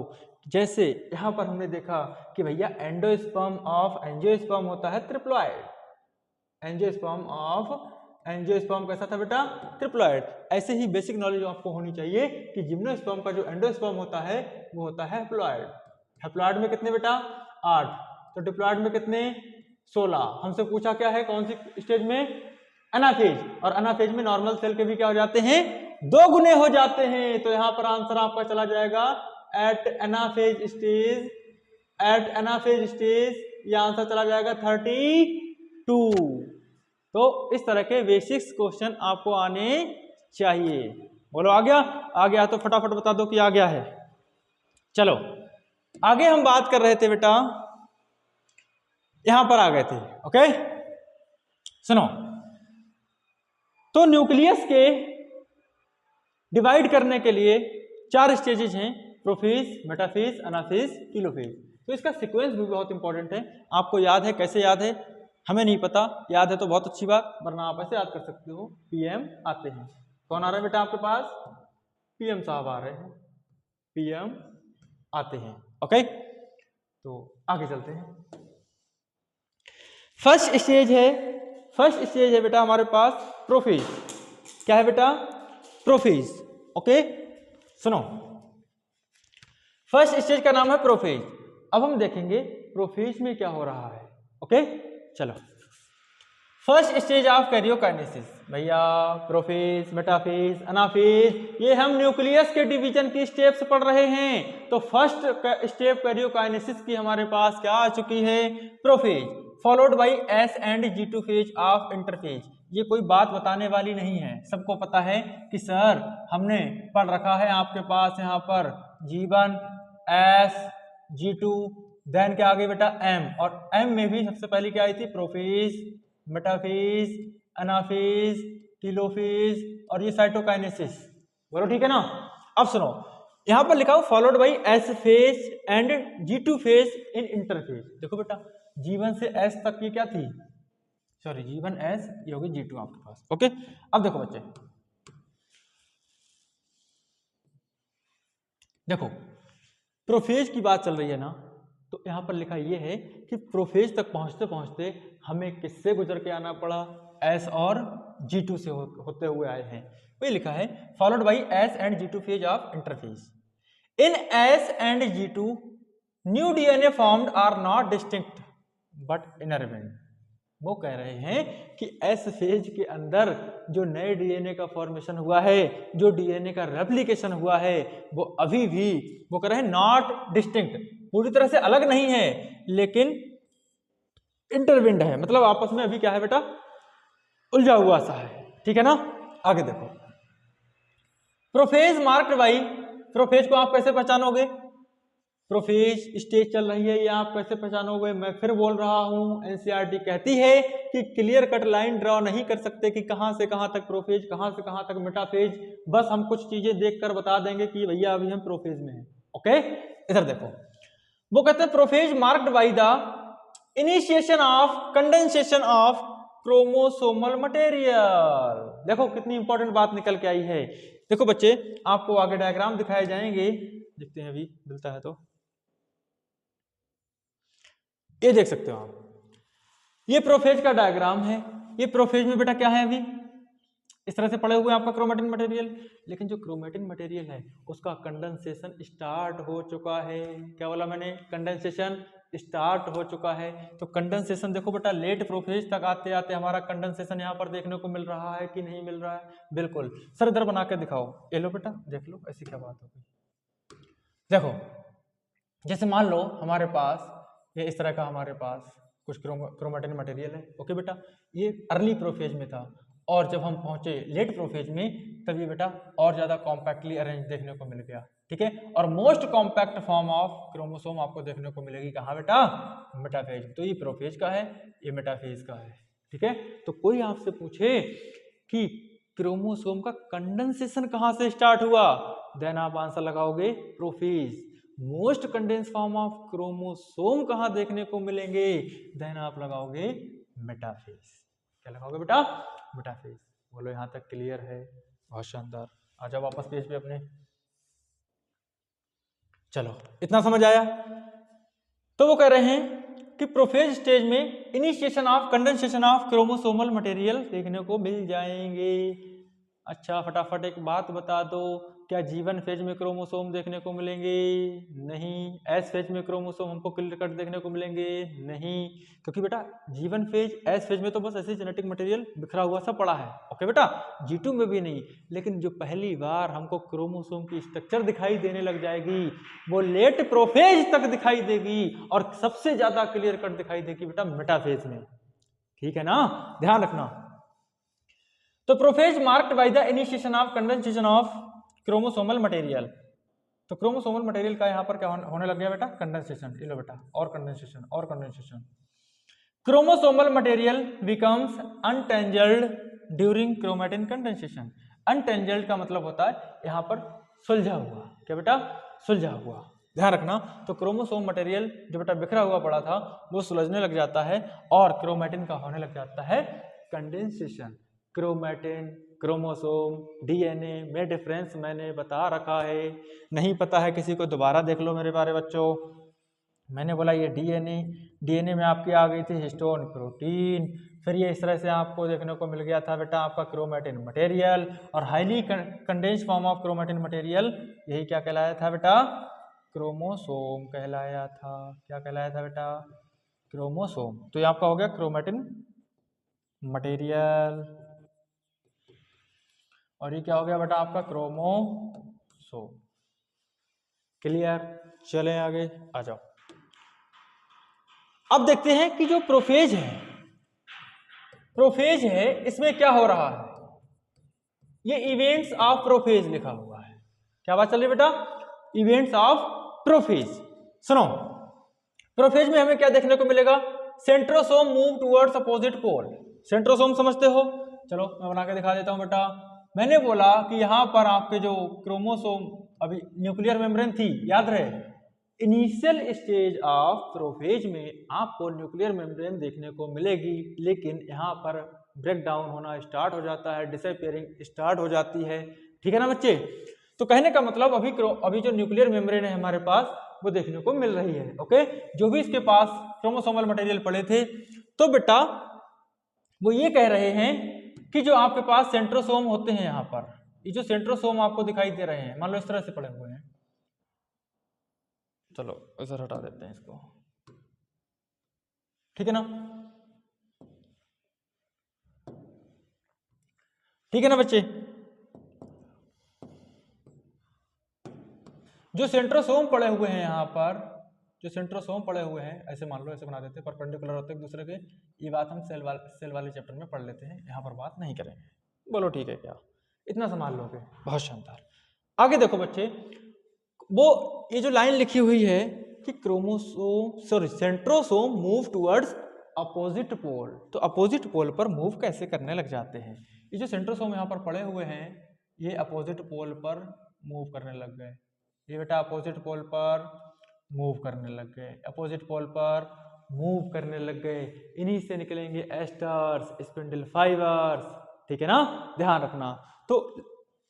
जैसे यहां पर हमने देखा कि भैया एंडोस्पर्म ऑफ एंजियोस्पर्म होता है ट्रिप्लॉइड, एंजियोस्पर्म ऑफ एंजियोस्पर्म कैसा था बेटा ट्रिप्लॉइड। ऐसे ही बेसिक नॉलेज आपको होनी चाहिए कि जिम्नोस्पर्म का जो एंडोस्पर्म होता है वो होता है हैप्लॉइड। हैप्लॉइड में कितने बेटा 8, तो डिप्लॉइड में कितने 16। हमसे पूछा क्या है कौन सी स्टेज में एनाफेज, और एनाफेज में नॉर्मल सेल के भी क्या हो जाते हैं 2 गुने हो जाते हैं। तो यहां पर आंसर आपका चला जाएगा at anaphase stage, at anaphase stage ये आंसर चला जाएगा 32। तो इस तरह के बेसिक्स क्वेश्चन आपको आने चाहिए। बोलो आ गया? आ गया तो फटाफट बता दो कि आ गया है। चलो आगे हम बात कर रहे थे बेटा, यहां पर आ गए थे, ओके सुनो। तो न्यूक्लियस के डिवाइड करने के लिए 4 स्टेजेस हैं, प्रोफेज, मेटाफेज, एनाफेज, टेलोफेज। तो इसका सीक्वेंस भी बहुत इंपॉर्टेंट है। आपको याद है? कैसे याद है हमें नहीं पता, याद है तो बहुत अच्छी बात, वरना आप ऐसे याद कर सकते हो। पीएम आते हैं, कौन आ रहा है बेटा आपके पास? पीएम साहब आ रहे हैं, पीएम आते हैं, ओके। तो आगे चलते हैं। फर्स्ट स्टेज है बेटा हमारे पास प्रोफेज। क्या है बेटा? प्रोफेज, ओके सुनो। फर्स्ट स्टेज का नाम है प्रोफेज। अब हम देखेंगे प्रोफेज में क्या हो रहा है, ओके चलो। फर्स्ट स्टेज ऑफ कैरियोकाइनेसिस भैया, प्रोफेज, मेटाफेज, एनाफेज, ये हम न्यूक्लियस के डिवीजन की स्टेप्स पढ़ रहे हैं। तो फर्स्ट स्टेप कैरियोकाइनेसिस की हमारे पास क्या आ चुकी है? Prophase, followed by S and G2 phase of interphase. ये कोई बात बताने वाली नहीं है, सबको पता है कि सर हमने पढ़ रखा है आपके पास यहाँ पर G1 S G2 देन क्या आगे बेटा M, और M में भी सबसे पहले क्या आई थी? प्रोफेज, मेटाफेज, एनाफेज, टेलोफेज, और ये साइटोकाइनेसिस। बोलो ठीक है ना? अब सुनो यहां पर लिखा हो followed by S phase and G2 phase in interphase. देखो बेटा G1 से S तक की क्या थी? सॉरी G1 S, ये होगी G2 आपके पास, ओके। अब देखो बच्चे, देखो प्रोफेज की बात चल रही है ना, तो यहां पर लिखा ये है कि प्रोफेज तक पहुंचते पहुंचते हमें किससे गुजर के आना पड़ा? S और G2 से होते हुए आए हैं। वही लिखा है followed by S and G2 phase of interphase. In S and G2 new DNA formed are not distinct but inherent। वो कह रहे हैं कि एस फेज के अंदर जो नए डीएनए का फॉर्मेशन हुआ है, जो डीएनए का रेप्लिकेशन हुआ है, वो अभी भी वो कह रहे हैं नॉट डिस्टिंक्ट, पूरी तरह से अलग नहीं है, लेकिन इंटरविंड है, मतलब आपस में अभी क्या है बेटा, उलझा हुआ सा है। ठीक है ना। आगे देखो, प्रोफेज मार्क्ड बाई, प्रोफेज को आप कैसे पहचानोगे, प्रोफेज स्टेज चल रही है, ये आप कैसे पहचानोगे। मैं फिर बोल रहा हूं, एनसीईआरटी कहती है कि क्लियर कट लाइन ड्रॉ नहीं कर सकते कि कहां से कहां तक प्रोफेज, कहां से कहां तक मेटाफेज, बस हम कुछ चीजें देखकर बता देंगे कि भैया अभी हम प्रोफेज में हैं। ओके, इधर देखो, वो कहते हैं prophase marked by the initiation of condensation of chromosomal material. देखो कितनी इंपॉर्टेंट बात निकल के आई है। देखो बच्चे, आपको आगे डायग्राम दिखाए जाएंगे, देखते हैं अभी मिलता है तो। ये देख सकते हो आप, ये प्रोफेज का डायग्राम है। ये प्रोफेज में बेटा क्या है, अभी इस तरह से पड़े हुए आपका क्रोमेटिन मटेरियल, लेकिन जो क्रोमेटिन मटेरियल है उसका कंडेंसेशन स्टार्ट हो चुका है। क्या बोला मैंने, कंडेंसेशन स्टार्ट हो चुका है। तो कंडेंसेशन देखो बेटा, लेट प्रोफेज तक आते आते हमारा कंडेंसेशन यहाँ पर देखने को मिल रहा है कि नहीं मिल रहा है। बिल्कुल, सर इधर बना के दिखाओ, ये लो बेटा देख लो, ऐसी क्या बात हो गई। देखो जैसे मान लो हमारे पास ये इस तरह का हमारे पास कुछ क्रोमेटिन मटेरियल है। ओके बेटा, ये अर्ली प्रोफेज में था, और जब हम पहुंचे लेट प्रोफेज में तब ये बेटा और ज्यादा कॉम्पैक्टली अरेंज देखने को मिल गया। ठीक है, और most compact form of chromosome आपको देखने को मिलेगी कहाँ बेटा, मेटाफेज। तो ये प्रोफेज का है, ये मेटाफेज का है। ठीक है, तो कोई आपसे पूछे कि क्रोमोसोम का कंडेंसेशन कहाँ से स्टार्ट हुआ, देन आप आंसर लगाओगे prophase. Most condense form of chromosome कहां देखने को मिलेंगे, देन आप लगाओगे मेटाफेज। क्या लगाओगे बेटा, मेटाफेज। बोलो यहां तक क्लियर है, बहुत शानदार। आ जाओ वापस पेज पे अपने। चलो इतना समझ आया। तो वो कह रहे हैं कि प्रोफेज स्टेज में initiation of condensation of chromosomal material देखने को मिल जाएंगे। अच्छा फटाफट एक बात बता दो, क्या जीवन फेज में क्रोमोसोम देखने को मिलेंगे, नहीं। एस फेज में क्रोमोसोम हमको क्लियर कट देखने को मिलेंगे, नहीं, क्योंकि बेटा जीवन फेज एस फेज में तो बस ऐसे जेनेटिक मटेरियल बिखरा हुआ सा पड़ा है। ओके बेटा, G2 में भी नहीं, लेकिन जो पहली बार हमको क्रोमोसोम की स्ट्रक्चर दिखाई देने लग जाएगी वो लेट प्रोफेज तक दिखाई देगी, और सबसे ज्यादा क्लियर कट दिखाई देगी बेटा मेटाफेज में। ठीक है ना, ध्यान रखना। तो prophase marked by the initiation of condensation of chromosomal material. तो क्रोमोसोमल मटेरियल का यहाँ पर क्या होने लग गया बेटा, कंडेंसेशन। ये लो बेटा, और कंडेंसेशन और condensation. Chromosomal material becomes untangled during chromatin condensation. Untangled का मतलब होता है यहाँ पर सुलझा हुआ। क्या बेटा, सुलझा हुआ, ध्यान रखना। तो क्रोमोसोम मटेरियल जो बेटा बिखरा हुआ पड़ा था वो सुलझने लग जाता है, और क्रोमेटिन का होने लग जाता है कंडेंसेशन। क्रोमेटिन, क्रोमोसोम, डीएनए में डिफरेंस मैंने बता रखा है, नहीं पता है किसी को दोबारा देख लो मेरे प्यारे बच्चों। मैंने बोला ये डीएनए, डीएनए में आपकी आ गई थी हिस्टोन प्रोटीन, फिर ये इस तरह से आपको देखने को मिल गया था बेटा आपका क्रोमेटिन मटेरियल, और highly condensed form of chromatin material यही क्या कहलाया था बेटा, क्रोमोसोम कहलाया था। क्या कहलाया था बेटा, क्रोमोसोम। तो ये आपका हो गया क्रोमेटिन मटेरियल, और ये क्या हो गया बेटा आपका क्रोमोसोम। क्लियर, चलें आगे, आ जाओ। अब देखते हैं कि जो प्रोफेज है, प्रोफेज है इसमें क्या हो रहा है। ये इवेंट्स ऑफ प्रोफेज लिखा हुआ है। क्या बात चल रही है बेटा, इवेंट्स ऑफ प्रोफेज। सुनो, प्रोफेज में हमें क्या देखने को मिलेगा, centrosome move towards opposite pole. Centrosome समझते हो, चलो मैं बना के दिखा देता हूं बेटा। मैंने बोला कि यहां पर आपके जो क्रोमोसोम, अभी न्यूक्लियर मेम्ब्रेन थी, याद रहे, इनिशियल स्टेज ऑफ प्रोफेज में आपको न्यूक्लियर मेम्ब्रेन देखने को मिलेगी, लेकिन यहाँ पर ब्रेक डाउन होना स्टार्ट हो जाता है, डिसअपियरिंग स्टार्ट हो जाती है। ठीक है ना बच्चे, तो कहने का मतलब अभी जो न्यूक्लियर मेम्ब्रेन है हमारे पास वो देखने को मिल रही है। ओके, जो भी इसके पास क्रोमोसोमल मटेरियल पड़े थे, तो बेटा वो ये कह रहे हैं कि जो आपके पास सेंट्रोसोम होते हैं, यहाँ पर ये जो सेंट्रोसोम आपको दिखाई दे रहे हैं, मान लो इस तरह से पड़े हुए हैं, चलो इधर हटा देते हैं इसको, ठीक है ना। ठीक है ना बच्चे। जो सेंट्रोसोम पड़े हुए हैं यहाँ पर, जो सेंट्रोसोम पड़े हुए हैं, ऐसे मान लो, ऐसे बना देते हैं, परपेंडिकुलर होते हैं एक दूसरे के। ये बात हम सेल वाले चैप्टर में पढ़ लेते हैं, यहाँ पर बात नहीं करेंगे। बोलो ठीक है क्या, इतना संभाल लोगे, बहुत शानदार। आगे देखो बच्चे, वो ये जो लाइन लिखी हुई है कि centrosome move towards opposite pole, तो अपोजिट पोल पर मूव कैसे करने लग जाते हैं। ये जो सेंट्रोसोम यहाँ पर पड़े हुए हैं, ये अपोजिट पोल पर मूव करने लग गए। ये बेटा अपोजिट पोल पर मूव करने लग गए, अपोजिट पोल पर मूव करने लग गए। इन्हीं से निकलेंगे एस्टर्स, स्पिंडल फाइबर्स, ठीक है ना, ध्यान रखना। तो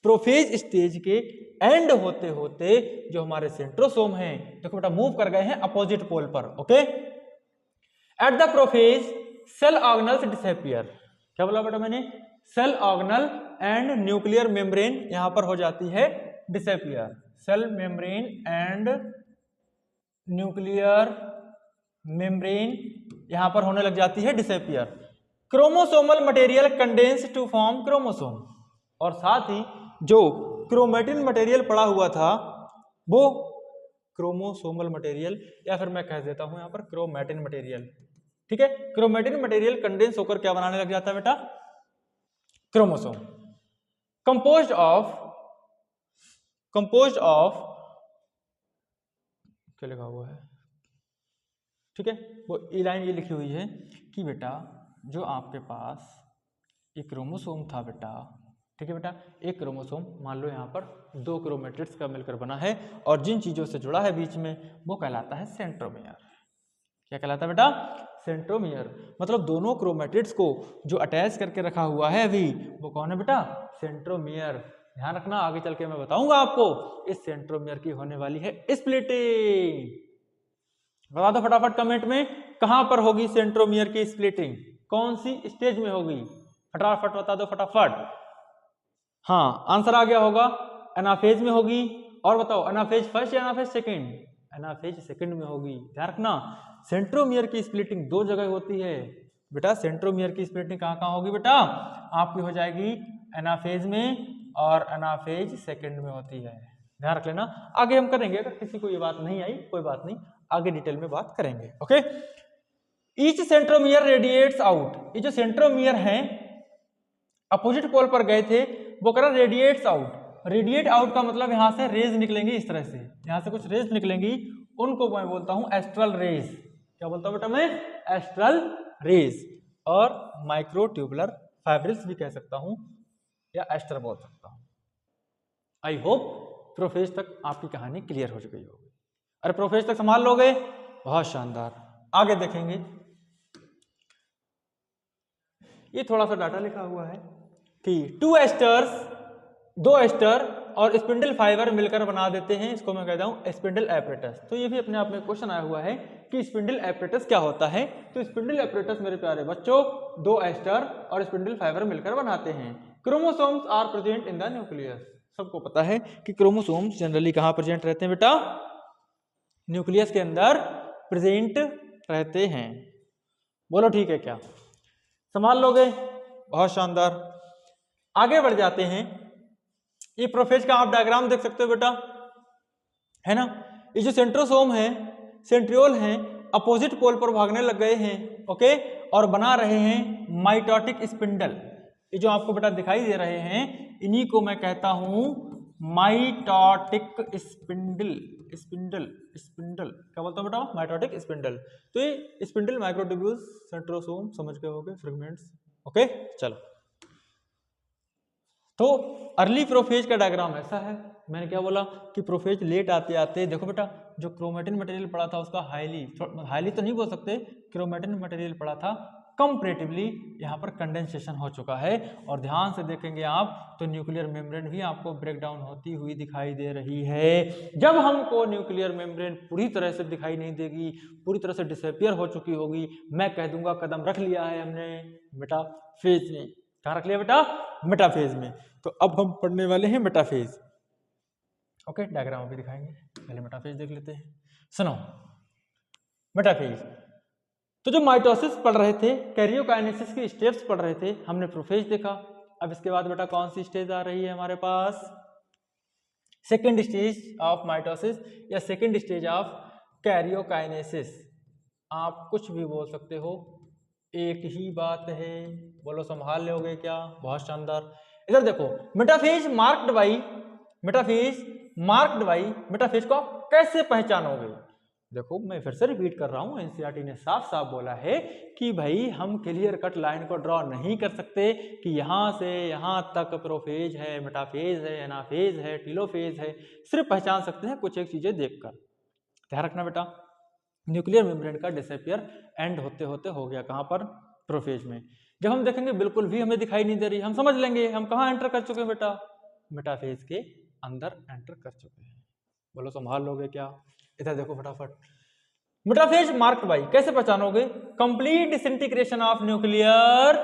प्रोफेज स्टेज के एंड होते होते जो हमारे सेंट्रोसोम हैं, देखो बेटा मूव कर गए हैं अपोजिट पोल पर। Okay, at the prophase cell organelles disappear. क्या बोला बेटा मैंने, cell organelle and nuclear membrane यहां पर हो जाती है disappear. Cell membrane and nuclear membrane यहां पर होने लग जाती है disappear. Chromosomal material condense to form chromosome, और साथ ही जो क्रोमेटिन मटेरियल पड़ा हुआ था वो क्रोमोसोमल मटेरियल, या फिर मैं कह देता हूं यहां पर क्रोमेटिन मटेरियल, ठीक है। क्रोमेटिन मटेरियल कंडेंस होकर क्या बनाने लग जाता है बेटा, क्रोमोसोम। कंपोज्ड ऑफ क्या लिखा हुआ है, ठीक है, वो ये लाइन ये लिखी हुई है कि बेटा जो आपके पास एक क्रोमोसोम था बेटा, ठीक है बेटा, एक क्रोमोसोम मान लो यहाँ पर 2 क्रोमेटिड्स का मिलकर बना है, और जिन चीजों से जुड़ा है बीच में वो कहलाता है सेंट्रोमियर। क्या कहलाता है बेटा, सेंट्रोमियर। मतलब दोनों क्रोमेटिड्स को जो अटैच करके रखा हुआ है अभी, वो कौन है बेटा, सेंट्रोमियर। ध्यान रखना, आगे चल के मैं बताऊंगा आपको, इस सेंट्रोमियर की होने वाली है स्प्लिटिंग। बता दो फटाफट कमेंट में, कहां पर होगी सेंट्रोमियर की स्प्लिटिंग, कौन सी स्टेज में होगी, फटाफट बता दो फटाफट। हाँ, आंसर आ गया होगा, एनाफेज में होगी। और बताओ एनाफेज फर्स्ट या एनाफेज सेकंड, एनाफेज सेकंड में होगी। ध्यान रखना, सेंट्रोमियर की स्प्लिटिंग 2 जगह होती है बेटा। सेंट्रोमियर की स्प्लिटिंग कहाँ कहाँ होगी बेटा, आपकी हो जाएगी एनाफेज में और एनाफेज सेकंड में होती है। ध्यान रख लेना, आगे हम करेंगे, अगर किसी को ये बात नहीं आई कोई बात नहीं, आगे डिटेल में बात करेंगे। Okay, each centromere radiates out. ये जो सेंट्रोमियर हैं अपोजिट पोल पर गए थे, वो करा रेडिएट्स आउट। रेडिएट आउट का मतलब यहां से रेज निकलेंगी, इस तरह से यहां से कुछ रेज निकलेंगी, उनको मैं बोलता हूं एस्ट्रल रेज। क्या बोलता हूं बेटा मैं, एस्ट्रल रेज। और माइक्रो ट्यूबुलर फाइब्रिल्स भी कह सकता हूं, या एस्टर बोल सकता हूं। आई होप प्रोफेज तक आपकी कहानी क्लियर हो चुकी होगी। अरे प्रोफेज तक संभाल लोगे, बहुत शानदार। आगे देखेंगे, ये थोड़ा सा डाटा लिखा हुआ है कि 2 एस्टर्स, 2 एस्टर और स्पिंडल फाइबर मिलकर बना देते हैं, इसको मैं कहता हूं स्पिंडल एपरेटस। तो ये भी अपने आप में क्वेश्चन आया हुआ है कि स्पिंडल एपरेटस क्या होता है। तो स्पिंडल एपरेटस मेरे प्यारे बच्चों 2 एस्टर और स्पिंडल फाइबर मिलकर बनाते हैं। Chromosomes are present in the nucleus. सबको पता है कि क्रोमोसोम्स जनरली कहां प्रेजेंट रहते हैं बेटा, न्यूक्लियस के अंदर प्रेजेंट रहते हैं। बोलो ठीक है क्या, संभाल लोगे, बहुत शानदार। आगे बढ़ जाते हैं, ये प्रोफेज का आप डायग्राम देख सकते हो बेटा, है ना। ये जो सेंट्रोसोम है, सेंट्रियोल हैं, अपोजिट पोल पर भागने लग गए हैं, ओके, और बना रहे हैं माइटोटिक स्पिंडल। ये जो आपको बेटा दिखाई दे रहे हैं, इन्हीं को मैं कहता हूं माइटोटिक स्पिंडल। स्पिंडल स्पिंडल क्या बोलता हूं बेटा, माइटोटिक स्पिंडल। तो ये स्पिंडल माइक्रोट्यूब्यूल्स, सेंट्रोसोम समझ गए होगे, फ्रेगमेंट्स। ओके चलो, तो अर्ली प्रोफेज का डायग्राम ऐसा है। मैंने क्या बोला कि प्रोफेज लेट आते आते, देखो बेटा जो क्रोमेटिन मटेरियल पड़ा था उसका हाईली तो नहीं बोल सकते, क्रोमेटिन मटेरियल पड़ा था, कंपैरेटिवली यहाँ पर कंडेंसेशन हो चुका है। और ध्यान से देखेंगे आप तो न्यूक्लियर मेम्ब्रेन भी आपको ब्रेक डाउन होती हुई दिखाई दे रही है। जब हमको न्यूक्लियर मेम्ब्रेन पूरी तरह से दिखाई नहीं देगी, पूरी तरह से डिसअपियर हो चुकी होगी, मैं कह दूंगा कदम रख लिया है हमने मेटाफेज में। कहाँ रख लिया बेटा, मेटाफेज में। तो अब हम पढ़ने वाले हैं मेटाफेज। ओके, डायग्राम भी दिखाएंगे, पहले मेटाफेज देख लेते हैं। सुनो, मेटाफेज तो जो माइटोसिस पढ़ रहे थे, कैरियोकाइनेसिस के स्टेप्स पढ़ रहे थे, हमने प्रोफेज देखा। अब इसके बाद बेटा कौन सी स्टेज आ रही है हमारे पास? सेकेंड स्टेज ऑफ माइटोसिस या सेकेंड स्टेज ऑफ कैरियोकाइनेसिस। आप कुछ भी बोल सकते हो, एक ही बात है, बोलो संभाल लोगे क्या? बहुत शानदार। इधर देखो, metaphase marked by, metaphase marked by, metaphase को आप कैसे पहचानोगे? देखो मैं फिर से रिपीट कर रहा हूं, एनसीईआरटी ने साफ साफ बोला है कि भाई हम क्लियर कट लाइन को ड्रॉ नहीं कर सकते कि यहां से यहां तक प्रोफेज है, मेटाफेज है, एनाफेज है, टीलोफेज है। सिर्फ पहचान सकते हैं कुछ एक चीजें देखकर। ध्यान रखना बेटा, न्यूक्लियर मेम्ब्रेन का डिसअपियर एंड होते होते हो गया कहां पर? प्रोफेज में। जब हम देखेंगे बिल्कुल भी हमें दिखाई नहीं दे रही, हम समझ लेंगे हम कहां एंटर कर चुके हैं बेटा? मेटाफेज के अंदर एंटर कर चुके हैं। बोलो संभाल लोगे क्या? इधर देखो फटाफट, मेटाफेज मार्क्ड बाई, कैसे पहचानोगे? Complete disintegration of nuclear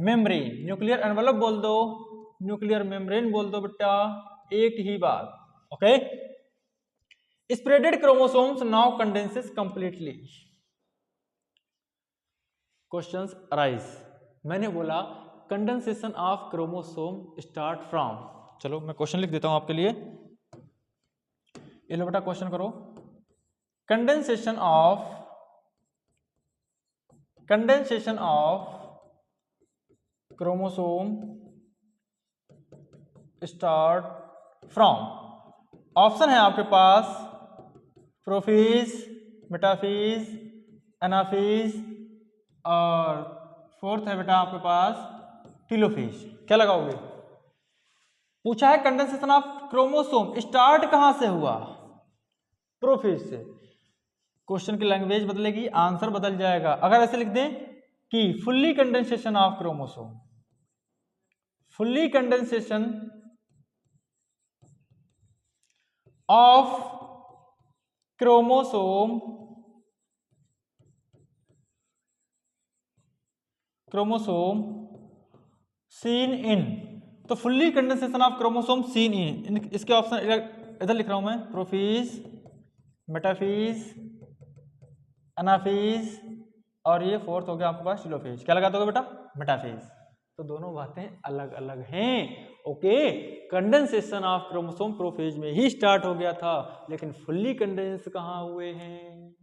membrane. Nuclear envelope बोल दो, न्यूक्लियर मेम्ब्रेन बोल दो बेटा, एक ही बात। Okay, spreaded chromosomes now condenses completely. Questions arise. मैंने बोला condensation of chromosome start from, चलो मैं क्वेश्चन लिख देता हूं आपके लिए, ये लो बेटा क्वेश्चन करो। Condensation of chromosome start from, option है आपके पास प्रोफेज, मेटाफेज, एनाफेज और फोर्थ है बेटा आपके पास टीलोफेज। क्या लगाओगे? पूछा है कंडेंसेशन ऑफ क्रोमोसोम स्टार्ट कहां से हुआ? प्रोफेज से। क्वेश्चन की लैंग्वेज बदलेगी, आंसर बदल जाएगा। अगर ऐसे लिख दें कि fully condensation of chromosome, fully condensation of chromosome seen in, तो fully condensation of chromosome seen in, इसके ऑप्शन इधर लिख रहा हूं मैं, प्रोफेज, मेटाफेज, एनाफेज और ये फोर्थ हो गया आपके पास टीलोफेज। क्या लगा दोगे बेटा? मेटाफेज। तो दोनों बातें अलग अलग हैं। Okay, condensation of chromosome prophase में ही स्टार्ट हो गया था, लेकिन फुल्ली कंडेंस कहां हुए हैं?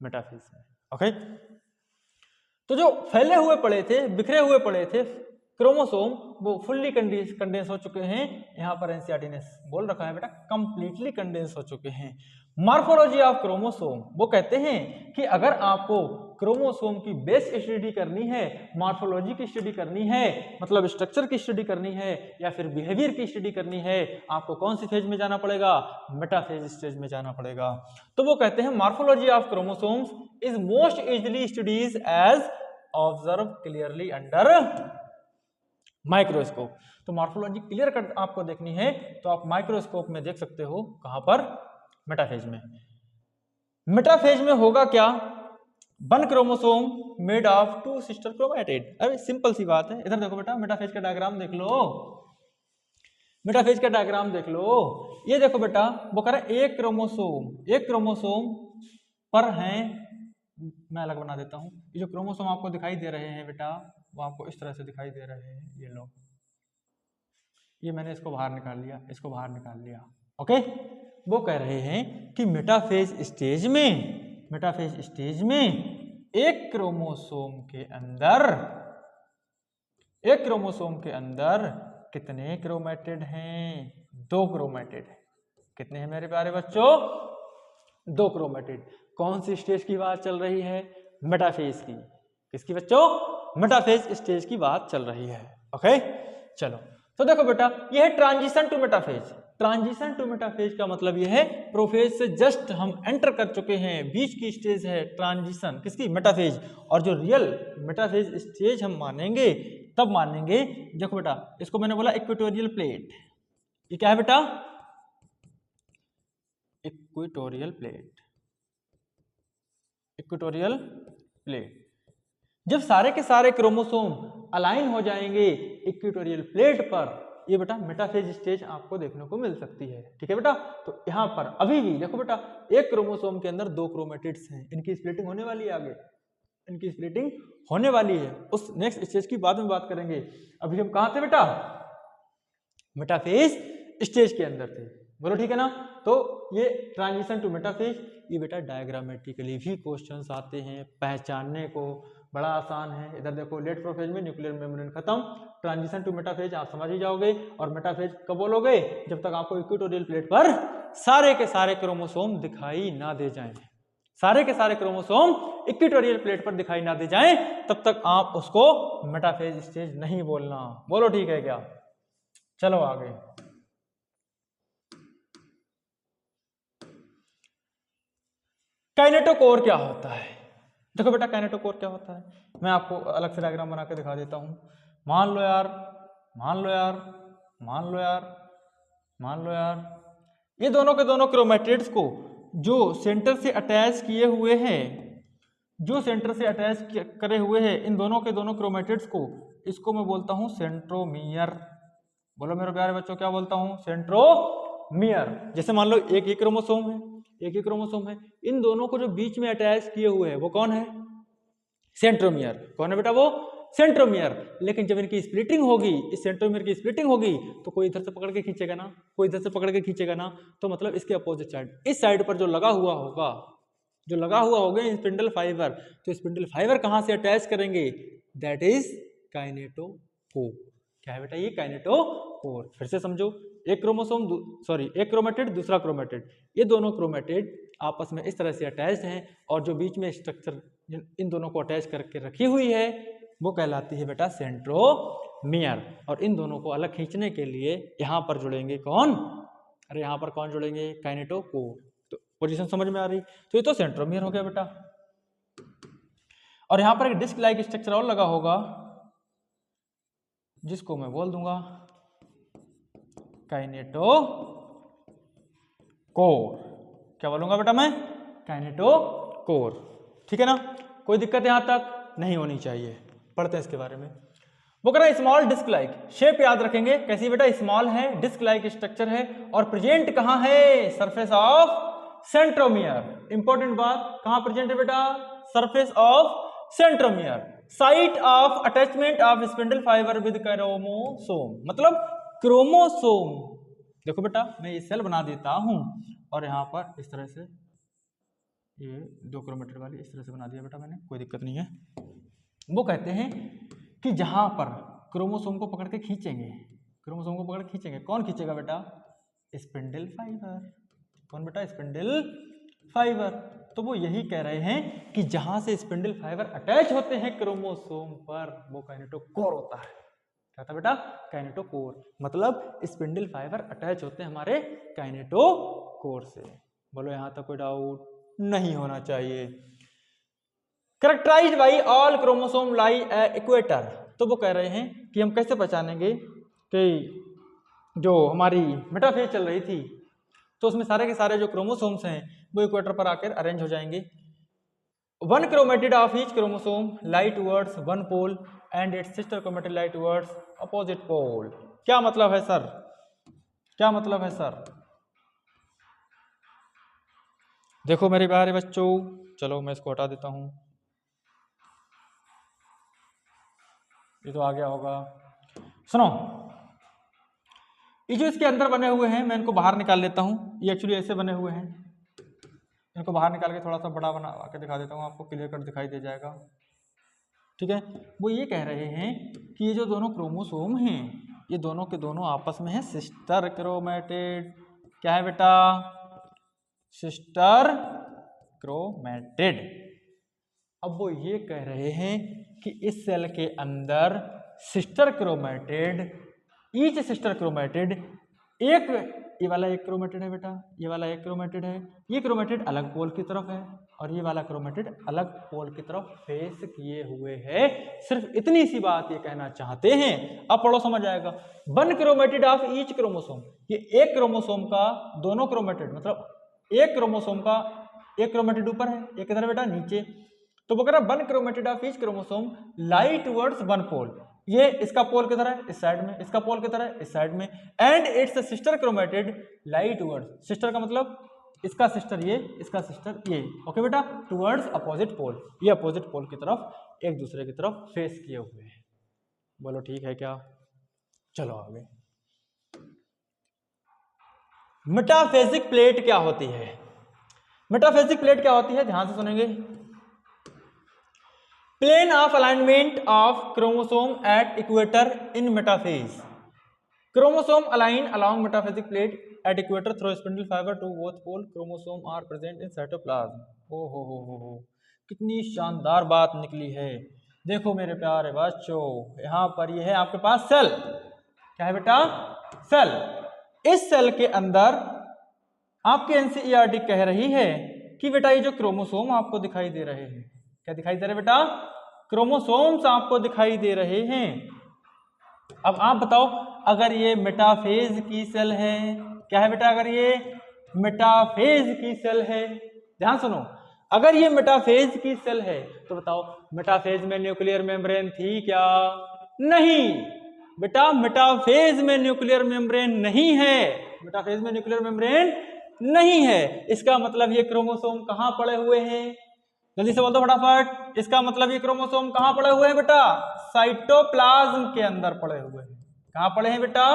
मेटाफेज में। ओके, तो जो फैले हुए पड़े थे, बिखरे हुए पड़े थे क्रोमोसोम, वो फुल्ली कंडेंस हो चुके हैं। यहां पर एनसीईआरटी ने बोल रखा है बेटा कंप्लीटली कंडेंस हो चुके हैं। मॉर्फोलॉजी ऑफ क्रोमोसोम, वो कहते हैं कि अगर आपको क्रोमोसोम की बेस स्टडी करनी है, मॉर्फोलॉजी की स्टडी करनी है, मतलब स्ट्रक्चर की स्टडी करनी है या फिर बिहेवियर की स्टडी करनी है, आपको कौन सी फेज में जाना पड़ेगा? मेटाफेज स्टेज में जाना पड़ेगा। तो वो कहते हैं morphology of chromosomes is most easily studies as observe clearly under microscope. तो मॉर्फोलॉजी क्लियर कट आपको देखनी है तो आप माइक्रोस्कोप में देख सकते हो। कहां पर? मेटाफेज में। मेटाफेज में होगा क्या? One chromosome made of two sister chromatid. अरे सिंपल सी बात है, इधर देखो बेटा, मेटाफेज का डायग्राम देख लो, मेटाफेज का डायग्राम देख लो। ये देखो बेटा, वो कह रहा है एक क्रोमोसोम पर है, मैं अलग बना देता हूं। ये जो क्रोमोसोम आपको दिखाई दे रहे हैं बेटा, वो आपको इस तरह से दिखाई दे रहे हैं। ये लो, ये मैंने इसको बाहर निकाल लिया, इसको बाहर निकाल लिया। ओके, वो कह रहे हैं कि मेटाफेज स्टेज में एक क्रोमोसोम के अंदर कितने क्रोमैटिड हैं? 2 क्रोमैटिड। कितने हैं मेरे प्यारे बच्चों? 2 क्रोमैटिड। कौन सी स्टेज की बात चल रही है? मेटाफेज की। किसकी बच्चों? मेटाफेज स्टेज की बात चल रही है। ओके, चलो तो देखो बेटा, यह है transition to metaphase. Transition to metaphase का मतलब यह है प्रोफेज से जस्ट हम एंटर कर चुके हैं, बीच की स्टेज है ट्रांजिशन, किसकी? मेटाफेज। और जो रियल मेटाफेज स्टेज हम मानेंगे तब मानेंगे, देखो बेटा, इसको मैंने बोला इक्वेटोरियल प्लेट। ये क्या है बेटा? Equatorial plate. जब सारे के सारे क्रोमोसोम अलाइन हो जाएंगे इक्वेटोरियल प्लेट पर, ये बेटा मेटाफेज स्टेज आपको देखने को मिल सकती है। ठीक है बेटा, तो यहां पर अभी भी देखो बेटा, एक क्रोमोसोम के अंदर 2 क्रोमैटिड्स हैं, इनकी स्प्लिटिंग होने वाली है आगे। इनकी स्प्लिटिंग होने वाली है। उस नेक्स्ट स्टेज की बाद में बात करेंगे। अभी हम कहाँ थे बेटा? मेटाफेज स्टेज के अंदर थे, बोलो ठीक है ना। तो ये ट्रांजिशन टू मेटाफेज, ये बेटा डायग्रामेटिकली भी क्वेश्चंस आते हैं, पहचानने को बड़ा आसान है। इधर देखो लेट प्रोफेज में न्यूक्लियर मेम्ब्रेन खत्म, ट्रांजिशन टू मेटाफेज आप समझ ही जाओगे। और मेटाफेज कब बोलोगे? जब तक आपको इक्वेटोरियल प्लेट पर सारे के सारे क्रोमोसोम दिखाई ना दे जाएं, सारे के सारे क्रोमोसोम इक्वेटोरियल प्लेट पर दिखाई ना दे जाएं, तब तक आप उसको मेटाफेज स्टेज नहीं बोलना, बोलो ठीक है क्या। चलो आगे। काइनेटोकोर क्या होता है? देखो बेटा काइनेटोकोर क्या होता है, मैं आपको अलग से डायग्राम बना के दिखा देता हूं। मान लो यार, मान लो यार, मान लो यार, मान लो यार, ये दोनों के दोनों क्रोमेटिड्स को जो सेंटर से अटैच किए हुए हैं, जो सेंटर से अटैच करे हुए हैं, इन दोनों के दोनों क्रोमेटिड्स को, इसको मैं बोलता हूं सेंट्रोमियर। बोलो मेरे प्यारे बच्चों क्या बोलता हूं? सेंट्रोमियर। जैसे मान लो एक ही क्रोमोसोम है, एक ही क्रोमोसोम है, इन दोनों को जो बीच में अटैच किए हुए हैं वो कौन है? सेंट्रोमियर। कौन है बेटा? वो सेंट्रोमियर। लेकिन जब इनकी स्प्लिटिंग होगी, इस सेंट्रोमियर की स्प्लिटिंग होगी, तो कोई इधर से पकड़ के खींचेगा ना, कोई इधर से पकड़ के खींचेगा ना, तो मतलब इसके अपोजिट साइड, इस साइड पर जो लगा हुआ होगा, जो लगा हुआ होगा स्पिंडल फाइबर, तो स्पिंडल फाइबर कहां से अटैच करेंगे? That is kinetochore. क्या है बेटा? ये काइनेटोकोर। फिर से समझो, एक क्रोमोसोम एक क्रोमेटिड दूसरा क्रोमेटिड, ये दोनों क्रोमेटिड आपस में इस तरह से अटैच्ड हैं, और जो बीच में स्ट्रक्चर इन दोनों को अटैच करके रखी हुई है वो कहलाती है बेटा सेंट्रोमियर। और इन दोनों को अलग खींचने के लिए यहां पर जुड़ेंगे कौन? अरे यहां पर कौन जुड़ेंगे? काइनेटोकोर। तो पोजीशन समझ में आ रही? तो ये तो सेंट्रोमियर हो गया बेटा। और यहां पर एक डिस्क लाइक स्ट्रक्चर और लगा होगा, जिसको मैं बोल दूंगा काइनेटोकोर। क्या बोलूंगा बेटा मैं? काइनेटोकोर। ठीक है ना? कोई दिक्कत यहां तक नहीं होनी चाहिए। पढ़ते हैं इसके बारे में। वो कह रहा है स्मॉल डिस्क लाइक शेप, याद रखेंगे कैसी बेटा? स्मॉल है, डिस्क लाइक स्ट्रक्चर है, और प्रेजेंट कहां है? Surface of centromere. इंपॉर्टेंट बात, कहां प्रेजेंट है बेटा? Surface of centromere. Site of attachment of spindle fibre with chromosome, मतलब क्रोमोसोम। देखो बेटा मैं ये सेल बना देता हूं, और यहां पर इस तरह से ये 2 किलोमीटर वाली इस तरह से बना दिया बेटा मैंने, कोई दिक्कत नहीं है। वो कहते हैं कि जहां पर क्रोमोसोम को पकड़ के खींचेंगे, क्रोमोसोम को पकड़ के खींचेंगे, कौन खींचेगा बेटा? Spindle fibre. कौन बेटा? Spindle fibre. तो वो यही कह रहे हैं कि जहां से स्पिंडल फाइबर अटैच होते हैं क्रोमोसोम पर, वो काइनेटोकोर होता है। क्या था बेटा? काइनेटोकोर। मतलब स्पिंडल फाइबर अटैच होते हैं हमारे काइनेटोकोर से। बोलो यहां तक कोई डाउट नहीं होना चाहिए। Characterised by all chromosome lie equator. तो वो कह रहे हैं कि हम कैसे पहचानेंगे कि जो हमारी मेटाफेज चल रही थी, तो उसमें सारे के सारे जो क्रोमोसोम्स हैं वो इक्वेटर पर आकर अरेंज हो जाएंगे। One chromatid of each chromosome lie towards one pole and its sister chromatid lie towards opposite pole. क्या मतलब है सर? क्या मतलब है सर? देखो मेरे प्यारे बच्चों, चलो मैं इसको हटा देता हूं, ये तो आ गया होगा। सुनो, ये जो इसके अंदर बने हुए हैं मैं इनको बाहर निकाल लेता हूं। ये एक्चुअली ऐसे बने हुए हैं, इनको बाहर निकाल के थोड़ा सा बड़ा बना के दिखा देता हूं, आपको क्लियर कट दिखाई दे जाएगा। ठीक है? वो ये कह रहे हैं कि ये जो दोनों क्रोमोसोम हैं, ये दोनों के दोनों आपस में है सिस्टर क्रोमेटिड। क्या है बेटा? Sister chromatid. अब वो ये कह रहे हैं कि इस सेल के अंदर sister chromatid, each sister chromatid, एक ये वाला एक क्रोमेटिड है बेटा, ये वाला एक क्रोमेटिड है, ये क्रोमेटिड अलग पोल की तरफ है, और ये वाला क्रोमेटिड अलग पोल की तरफ फेस किए हुए है। सिर्फ इतनी सी बात ये कहना चाहते हैं। अब पढ़ो, समझ आएगा। One chromatid of each chromosome, ये एक क्रोमोसोम का दोनों क्रोमेटिड, मतलब एक क्रोमोसोम का एक क्रोमेटिड ऊपर है, एक इधर बेटा नीचे। तो वो कह रहा one chromatid of each chromosome lie towards one pole, ये इसका पोल किधर है? इस साइड में। इसका पोल किधर है? इस साइड में। And its sister chromatid lie towards, sister का मतलब इसका सिस्टर ये, इसका सिस्टर ये। ओके बेटा, टुवर्ड्स अपोजिट पोल, ये अपोजिट पोल की तरफ एक दूसरे की तरफ फेस किए हुए हैं। बोलो ठीक है क्या? चलो आगे। मेटाफेजिक प्लेट क्या होती है? मेटाफेजिक प्लेट क्या होती है, ध्यान से सुनेंगे। Plane of alignment of chromosome at equator in metaphase. Chromosome align along metaphysic plate at equator through spindle fiber to both pole chromosome are present in cytoplasm। हो, कितनी शानदार बात निकली है। देखो मेरे प्यारे बच्चों, यहाँ पर ये है आपके पास सेल। क्या है बेटा? सेल। इस सेल के अंदर आपके एनसीईआरटी कह रही है कि बेटा ये जो क्रोमोसोम आपको दिखाई दे रहे हैं, क्या दिखाई दे रहे बेटा? क्रोमोसोम्स आपको दिखाई दे रहे हैं। अब आप बताओ, अगर ये मेटाफेज की सेल है, क्या है बेटा? अगर ये मेटाफेज की सेल है, ध्यान सुनो, अगर ये मेटाफेज की सेल है तो बताओ मेटाफेज में न्यूक्लियर मेम्ब्रेन थी क्या? नहीं बेटा, मेटाफेज में न्यूक्लियर मेम्ब्रेन नहीं है, मेटाफेज में न्यूक्लियर मेम्ब्रेन नहीं है। इसका मतलब ये क्रोमोसोम कहां पड़े हुए हैं? जल्दी से बोल दो फटाफट। इसका मतलब ये क्रोमोसोम कहां पड़े हुए हैं बेटा? साइटोप्लाज्म के अंदर पड़े हुए हैं। कहां पड़े हैं बेटा?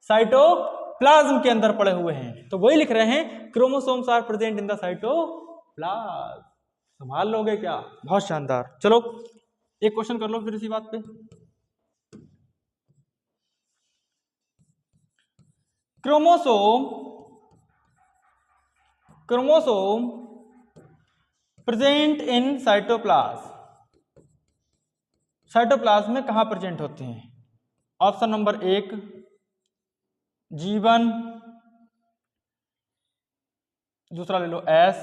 साइटोप्लाज्म के अंदर पड़े हुए हैं। तो वही लिख रहे हैं, chromosomes are present in the cytoplasm. संभाल लोगे क्या? बहुत शानदार। चलो एक क्वेश्चन कर लो फिर इसी बात पे। Chromosome present in cytoplasm, cytoplasm में कहां प्रेजेंट होते हैं? ऑप्शन नंबर 1 G1, दूसरा ले लो S,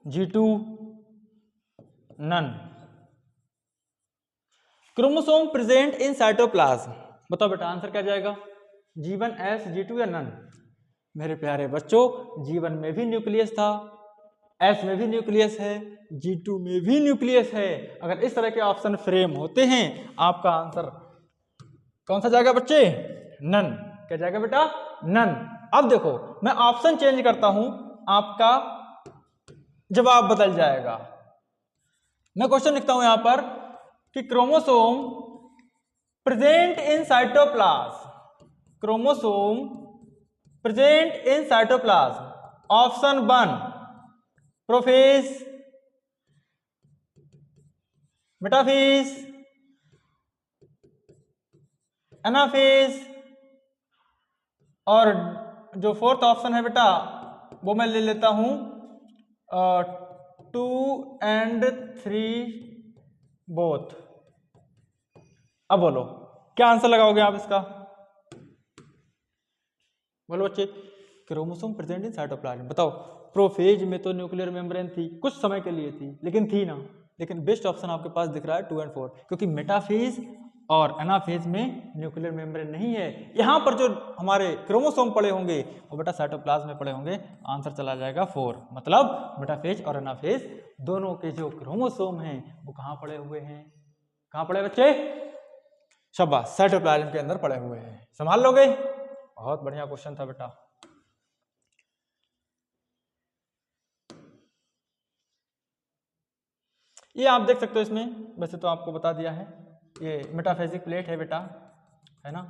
G2 none. Chromosome present in cytoplasm, बताओ बेटा आंसर क्या जाएगा? G1, S, G2 या नन? मेरे प्यारे बच्चों, G1 में भी न्यूक्लियस था, S में भी न्यूक्लियस है, G2 में भी न्यूक्लियस है। अगर इस तरह के ऑप्शन फ्रेम होते हैं, आपका आंसर कौन सा जाएगा बच्चे? नन। क्या जाएगा बेटा? नन। अब देखो मैं ऑप्शन चेंज करता हूं, आपका जवाब बदल जाएगा। मैं क्वेश्चन लिखता हूं यहां पर कि chromosome present in cytoplasm, chromosome present in cytoplasm. Option 1 prophase, metaphase, anaphase, और जो फोर्थ ऑप्शन है बेटा वो मैं ले लेता हूं 2 and 3 बोथ। अब बोलो क्या आंसर लगाओगे आप इसका? बोलो बच्चे। क्रोमोसोम प्रेजेंट इन साइटोप्लाज्म, बताओ प्रोफेज में तो न्यूक्लियर मेम्ब्रेन थी, कुछ समय के लिए थी, लेकिन थी ना। लेकिन बेस्ट ऑप्शन आपके पास दिख रहा है 2 and 4, क्योंकि मेटाफेज और एनाफेज में न्यूक्लियर मेम्ब्रेन नहीं है। यहां पर जो हमारे क्रोमोसोम पड़े होंगे वो बेटा साइटोप्लाज्म में पड़े होंगे। आंसर चला जाएगा 4। मतलब मेटाफेज और एनाफेज दोनों के जो क्रोमोसोम हैं वो कहां पड़े हुए हैं? कहां पड़े बच्चे? शाबाश, साइटोप्लाज्म के अंदर पड़े हुए हैं। संभाल लोगे? बहुत बढ़िया क्वेश्चन था बेटा। ये आप देख सकते हो, इसमें वैसे तो आपको बता दिया है, ये मेटाफेजिक प्लेट है बेटा, है ना,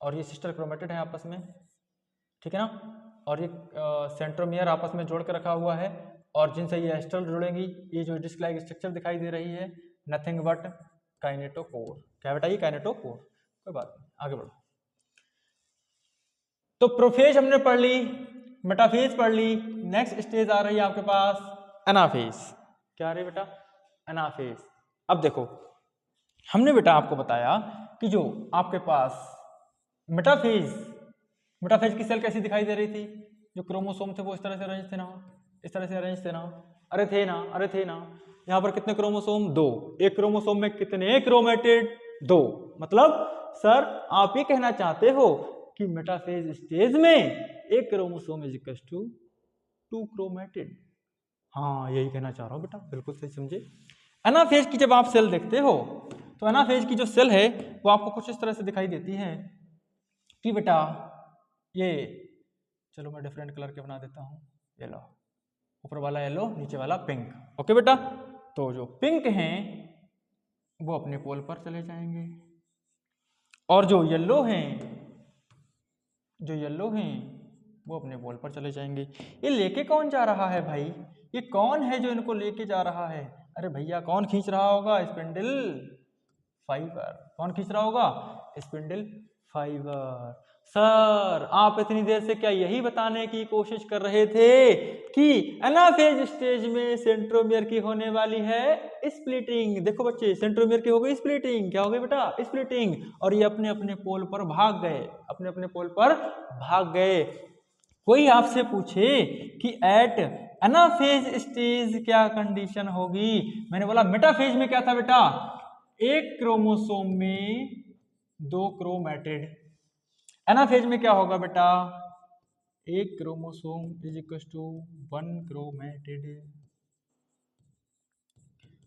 और ये सिस्टर क्रोमेटिड है आपस में, ठीक है ना, और ये सेंट्रोमियर आपस में जोड़ कर रखा हुआ है, और जिनसे ये एस्ट्रल जुड़ेंगी, ये जो डिस्क लाइक स्ट्रक्चर दिखाई दे रही है, नथिंग बट काइनेटोकोर। क्या बेटा? ये काइनेटोकोर। कोई बात नहीं, आगे बढ़ो। तो प्रोफेज हमने पढ़ ली, मेटाफेज पढ़ ली, नेक्स्ट स्टेज आ रही है आपके पास एनाफेज। क्या आ रही है बेटा? एनाफेज। अब देखो हमने बेटा आपको बताया कि जो आपके पास मेटाफेज की सेल कैसी दिखाई दे रही थी? जो क्रोमोसोम थे वो इस तरह से अरेंज थे ना, इस तरह से अरेंज थे ना, अरे थे ना, अरे थे ना। यहाँ पर कितने क्रोमोसोम? 2। एक क्रोमोसोम में कितने क्रोमेटिड? 2। मतलब सर आप ये कहना चाहते हो कि मेटाफेज स्टेज में एक chromosome is equal to 2 chromatid. हाँ यही कहना चाह रहा हूं बेटा, बिल्कुल सही समझे। एनाफेज की जब आप सेल देखते हो तो एनाफेज की जो सेल है वो आपको कुछ इस तरह से दिखाई देती है कि बेटा ये चलो मैं डिफरेंट कलर के बना देता हूँ। ये लो, ऊपर वाला येलो, नीचे वाला पिंक। ओके बेटा, तो जो पिंक हैं वो अपने पोल पर चले जाएंगे और जो येलो हैं वो अपने पोल पर चले जाएंगे। ये लेके कौन जा रहा है भाई? ये कौन है जो इनको लेके जा रहा है? अरे भैया कौन खींच रहा होगा? Spindle fibre. कौन खींच रहा होगा? Spindle fibre. सर आप इतनी देर से क्या यही बताने की कोशिश कर रहे थे कि एनाफेज स्टेज में सेंट्रोमियर की होने वाली है स्प्लिटिंग? देखो बच्चे, सेंट्रोमियर की हो गई स्प्लिटिंग। क्या हो गई बेटा? स्प्लिटिंग। और ये अपने अपने पोल पर भाग गए। कोई आपसे पूछे कि एट एनाफेज स्टेज क्या कंडीशन होगी? मैंने बोला मेटाफेज में क्या था बेटा? एक क्रोमोसोम में 2 क्रोमैटिड। एनाफेज में क्या होगा बेटा? एक chromosome is equal to 1 chromatid.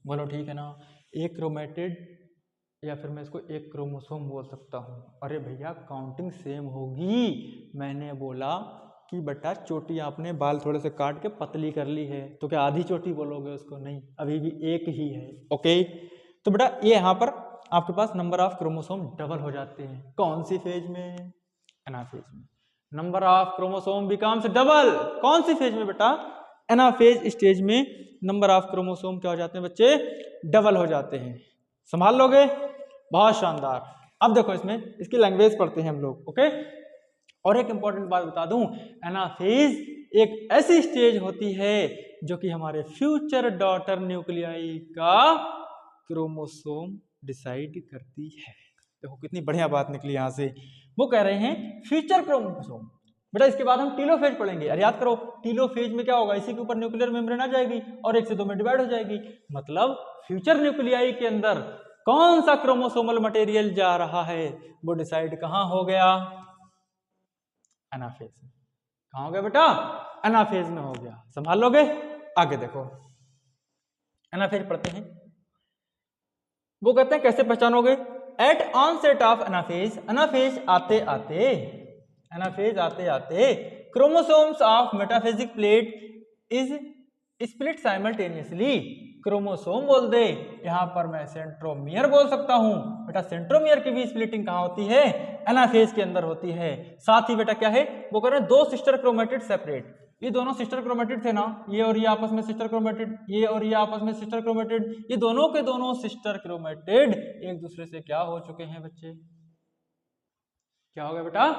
बोलो ठीक है ना? एक क्रोमैटिड, या फिर मैं इसको एक क्रोमोसोम बोल सकता हूँ। अरे भैया काउंटिंग सेम होगी। मैंने बोला कि बेटा चोटी आपने बाल थोड़े से काट के पतली कर ली है, तो क्या आधी चोटी बोलोगे उसको? नहीं, अभी भी एक ही है। ओके, तो बेटा ये यहाँ पर आपके पास नंबर ऑफ क्रोमोसोम डबल हो जाते हैं। कौन सी फेज में? एनाफेज में। Number of chromosome becomes double. कौन सी फेज में बेटा? एनाफेज स्टेज में नंबर ऑफ क्रोमोसोम क्या हो जाते हैं बच्चे? डबल हो जाते हैं। संभाल लोगे? बहुत शानदार। अब देखो इसमें इसकी लैंग्वेज पढ़ते हैं हम लोग। ओके, और एक इंपॉर्टेंट बात बता दूं, एनाफेज एक ऐसी स्टेज होती है जो कि हमारे फ्यूचर डॉटर न्यूक्लियाई का क्रोमोसोम डिसाइड करती है। देखो कितनी बढ़िया बात निकली यहां से। वो कह रहे हैं फ्यूचर क्रोमोसोम। बेटा इसके बाद हम टीलोफेज पढ़ेंगे। अरे याद करो, टीलोफेज में क्या होगा? इसी के ऊपर न्यूक्लियर मेम्ब्रेन आ जाएगी और 1 से 2 में डिवाइड हो जाएगी। मतलब फ्यूचर न्यूक्लियाई के अंदर कौन सा क्रोमोसोमल मटेरियल जा रहा है वो डिसाइड कहां हो गया? एनाफेज में। कहां हो गया बेटा? एनाफेज में हो गया। संभाल लोगे? आगे देखो, एनाफेज पढ़ते हैं। वो कहते हैं कैसे पहचानोगे? At onset of anaphase, anaphase आते आते chromosomes of metaphasic plate is split simultaneously. Chromosome बोल दे, यहां पर मैं सेंट्रोमियर बोल सकता हूं। बेटा सेंट्रोमियर की भी स्प्लिटिंग कहां होती है? एनाफेज के अंदर होती है। साथ ही बेटा क्या है? वो कह रहे हैं 2 सिस्टर क्रोमेटिड सेपरेट। ये दोनों सिस्टर क्रोमेटिड थे ना, ये और ये आपस में सिस्टर क्रोमेटिड, ये और ये आपस में सिस्टर क्रोमेटिड। ये दोनों के दोनों सिस्टर क्रोमेटिड एक दूसरे से क्या हो चुके हैं बच्चे? क्या हो गया बेटा?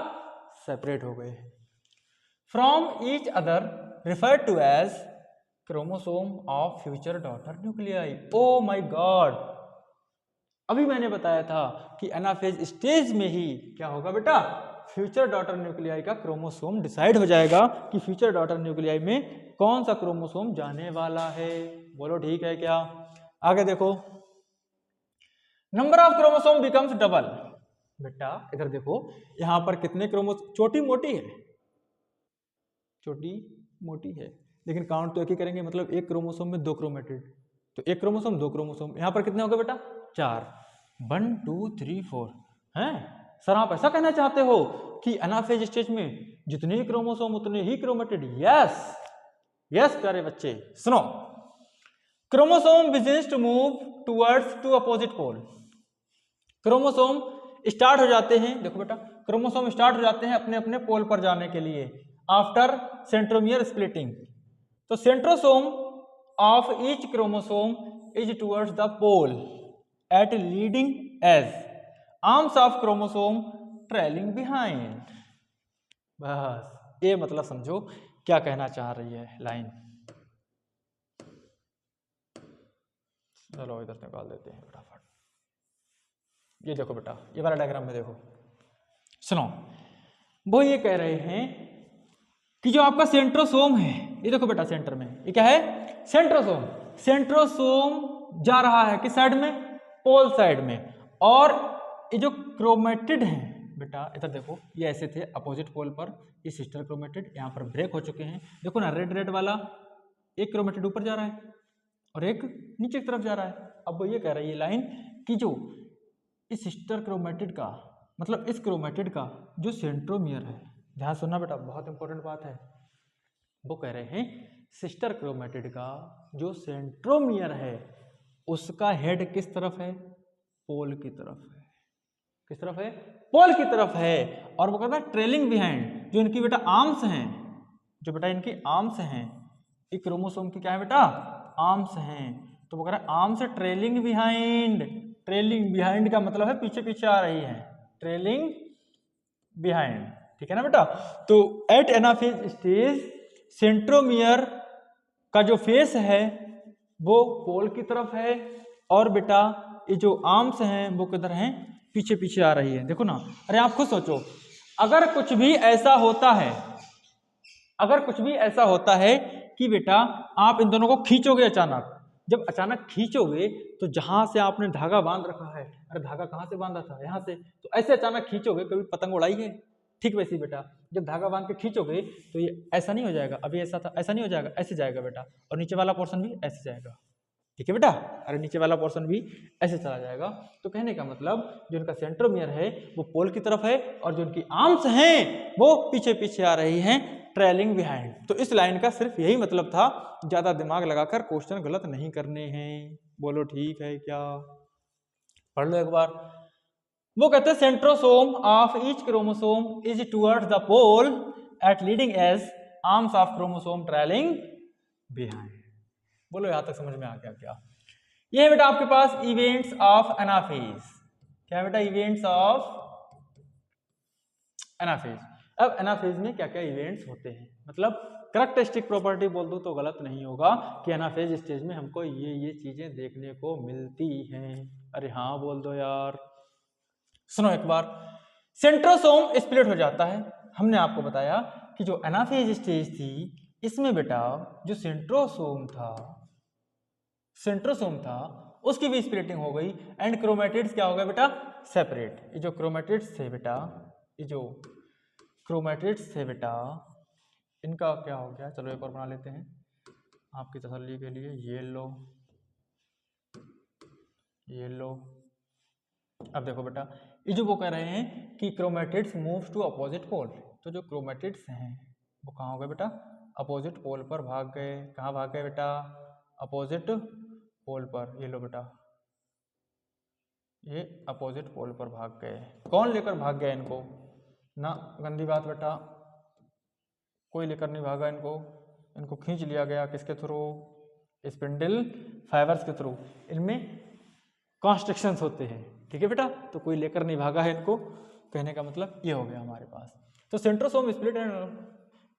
सेपरेट हो गए। From each other referred to as chromosome of future daughter nuclei. Oh my God, अभी मैंने बताया था कि एनाफेज स्टेज में ही क्या होगा बेटा? फ्यूचर डॉटर न्यूक्लियाई का क्रोमोसोम डिसाइड हो जाएगा कि फ्यूचर डॉटर न्यूक्लियाई में कौन सा क्रोमोसोम जाने वाला है। बोलो ठीक है क्या? आगे देखो, number of chromosome becomes double. बेटा इधर देखो, यहां पर कितने क्रोमोसोम? चोटी मोटी है, लेकिन काउंट तो एक ही करेंगे। मतलब एक क्रोमोसोम में 2 क्रोमेटिड, तो एक क्रोमोसोम 2 क्रोमोसोम। यहां पर कितने हो गए बेटा? 4। 1 2 3 4 हैं। सर आप ऐसा कहना चाहते हो कि एनाफेज स्टेज में जितने क्रोमोसोम उतने ही क्रोमेटिड? यस प्यारे बच्चे सुनो, chromosome begins to move towards two opposite pole. Chromosome start हो जाते हैं, देखो बेटा क्रोमोसोम स्टार्ट हो जाते हैं अपने अपने पोल पर जाने के लिए आफ्टर सेंट्रोमियर स्प्लिटिंग। तो centrosome of each chromosome is towards the pole at leading edge, arms of chromosome trailing behind. बस ये मतलब समझो क्या कहना चाह रही है लाइन। चलो इधर निकाल देते हैं फटाफट। ये देखो बेटा, ये वाला डायग्राम में देखो, सुनो। वो ये कह रहे हैं कि जो आपका सेंट्रोसोम है, ये देखो बेटा सेंटर में, ये क्या है? सेंट्रोसोम। सेंट्रोसोम जा रहा है किस साइड में? पोल साइड में। और ये जो क्रोमेटिड है बेटा, इधर देखो, ये ऐसे थे अपोजिट पोल पर, ये सिस्टर क्रोमेटिड यहाँ पर ब्रेक हो चुके हैं। देखो ना, रेड रेड वाला एक क्रोमेटिड ऊपर जा रहा है और एक नीचे की तरफ जा रहा है। अब वो ये कह रही है ये लाइन कि जो इस सिस्टर क्रोमेटिड का, मतलब इस क्रोमेटिड का जो सेंट्रोमियर है ध्यान सुनना बेटा, बहुत इंपॉर्टेंट बात है। वो कह रहे हैं सिस्टर क्रोमेटिड का जो सेंट्रोमियर है उसका हेड किस तरफ है? पोल की तरफ है। किस तरफ है? पोल की तरफ है। और वो कहता है ट्रेलिंग बिहाइंड, जो इनकी बेटा आर्म्स हैं, जो बेटा इनकी आर्म्स हैं, एक क्रोमोसोम की क्या है बेटा? आर्म्स हैं। तो वो कह रहा है arms trailing behind. Trailing behind का मतलब है पीछे पीछे आ रही है, ट्रेलिंग बिहाइंड, ठीक है ना बेटा। तो एट एनाफेज स्टेज सेंट्रोमियर का जो फेस है वो पोल की तरफ है, और बेटा ये जो आर्म्स हैं वो किधर हैं? पीछे पीछे आ रही है। देखो ना, अरे आप खुद सोचो, अगर कुछ भी ऐसा होता है, अगर कुछ भी ऐसा होता है कि बेटा आप इन दोनों को खींचोगे अचानक, जब अचानक खींचोगे तो जहां से आपने धागा बांध रखा है, अरे धागा कहां से बांधा था? यहां से, तो ऐसे अचानक खींचोगे, कभी पतंग उड़ाई है? ठीक वैसे ही बेटा जब धागा बांध के खींचोगे तो ये ऐसा नहीं हो जाएगा, अभी ऐसा था, ऐसा नहीं हो जाएगा, ऐसे जाएगा बेटा, और नीचे वाला पोर्शन भी ऐसे जाएगा, ठीक है बेटा। अरे नीचे वाला पोर्शन भी ऐसे चला जाएगा। तो कहने का मतलब जो इनका सेंट्रोमियर है वो पोल की तरफ है, और जो इनकी आर्म्स हैं वो पीछे पीछे आ रही हैं, ट्रेलिंग बिहाइंड। तो इस लाइन का सिर्फ यही मतलब था, ज्यादा दिमाग लगाकर क्वेश्चन गलत नहीं करने हैं। बोलो ठीक है क्या? पढ़ लो एक बार। वो कहते हैं centrosome of each chromosome is towards the pole at leading edge, arms of chromosome trailing behind. बोलो यहां तक समझ में आ गया क्या? ये है बेटा आपके पास इवेंट्स ऑफ एनाफेज। क्या है बेटा? Events of anaphase. अब एनाफेज में क्या क्या इवेंट्स होते हैं, मतलब कैरेक्टरिस्टिक प्रॉपर्टी बोल दूं तो गलत नहीं होगा कि एनाफेज स्टेज में हमको ये चीजें देखने को मिलती हैं। अरे हाँ बोल दो यार। सुनो एक बार, सेंट्रोसोम स्प्लिट हो जाता है। हमने आपको बताया कि जो एनाफेज स्टेज थी इसमें बेटा जो सेंट्रोसोम था उसकी भी स्प्लिटिंग हो गई, एंड क्रोमेटिड्स क्या हो गए बेटा? सेपरेट। ये जो क्रोमेटिड्स थे बेटा, ये जो क्रोमेटिड्स थे बेटा, इनका क्या हो गया? चलो एक और बना लेते हैं आपकी तसल्ली के लिए। ये लो। अब देखो बेटा, ये जो वो कह रहे हैं कि chromatids moves to opposite pole, तो जो क्रोमेटिड्स हैं वो कहाँ हो गए बेटा? अपोजिट पोल पर भाग गए। कहाँ भाग गए बेटा? अपोजिट पोल पर। ये लो बेटा, ये अपोजिट पोल पर भाग गए। कौन लेकर भाग गया इनको? ना गंदी बात बेटा, कोई लेकर नहीं भागा इनको, इनको खींच लिया गया। किसके थ्रू? स्पिंडल फाइबर्स के थ्रू। इनमें कॉन्स्ट्रक्शंस होते हैं, ठीक है बेटा, तो कोई लेकर नहीं भागा है इनको। कहने का मतलब ये हो गया हमारे पास। तो centrosome split and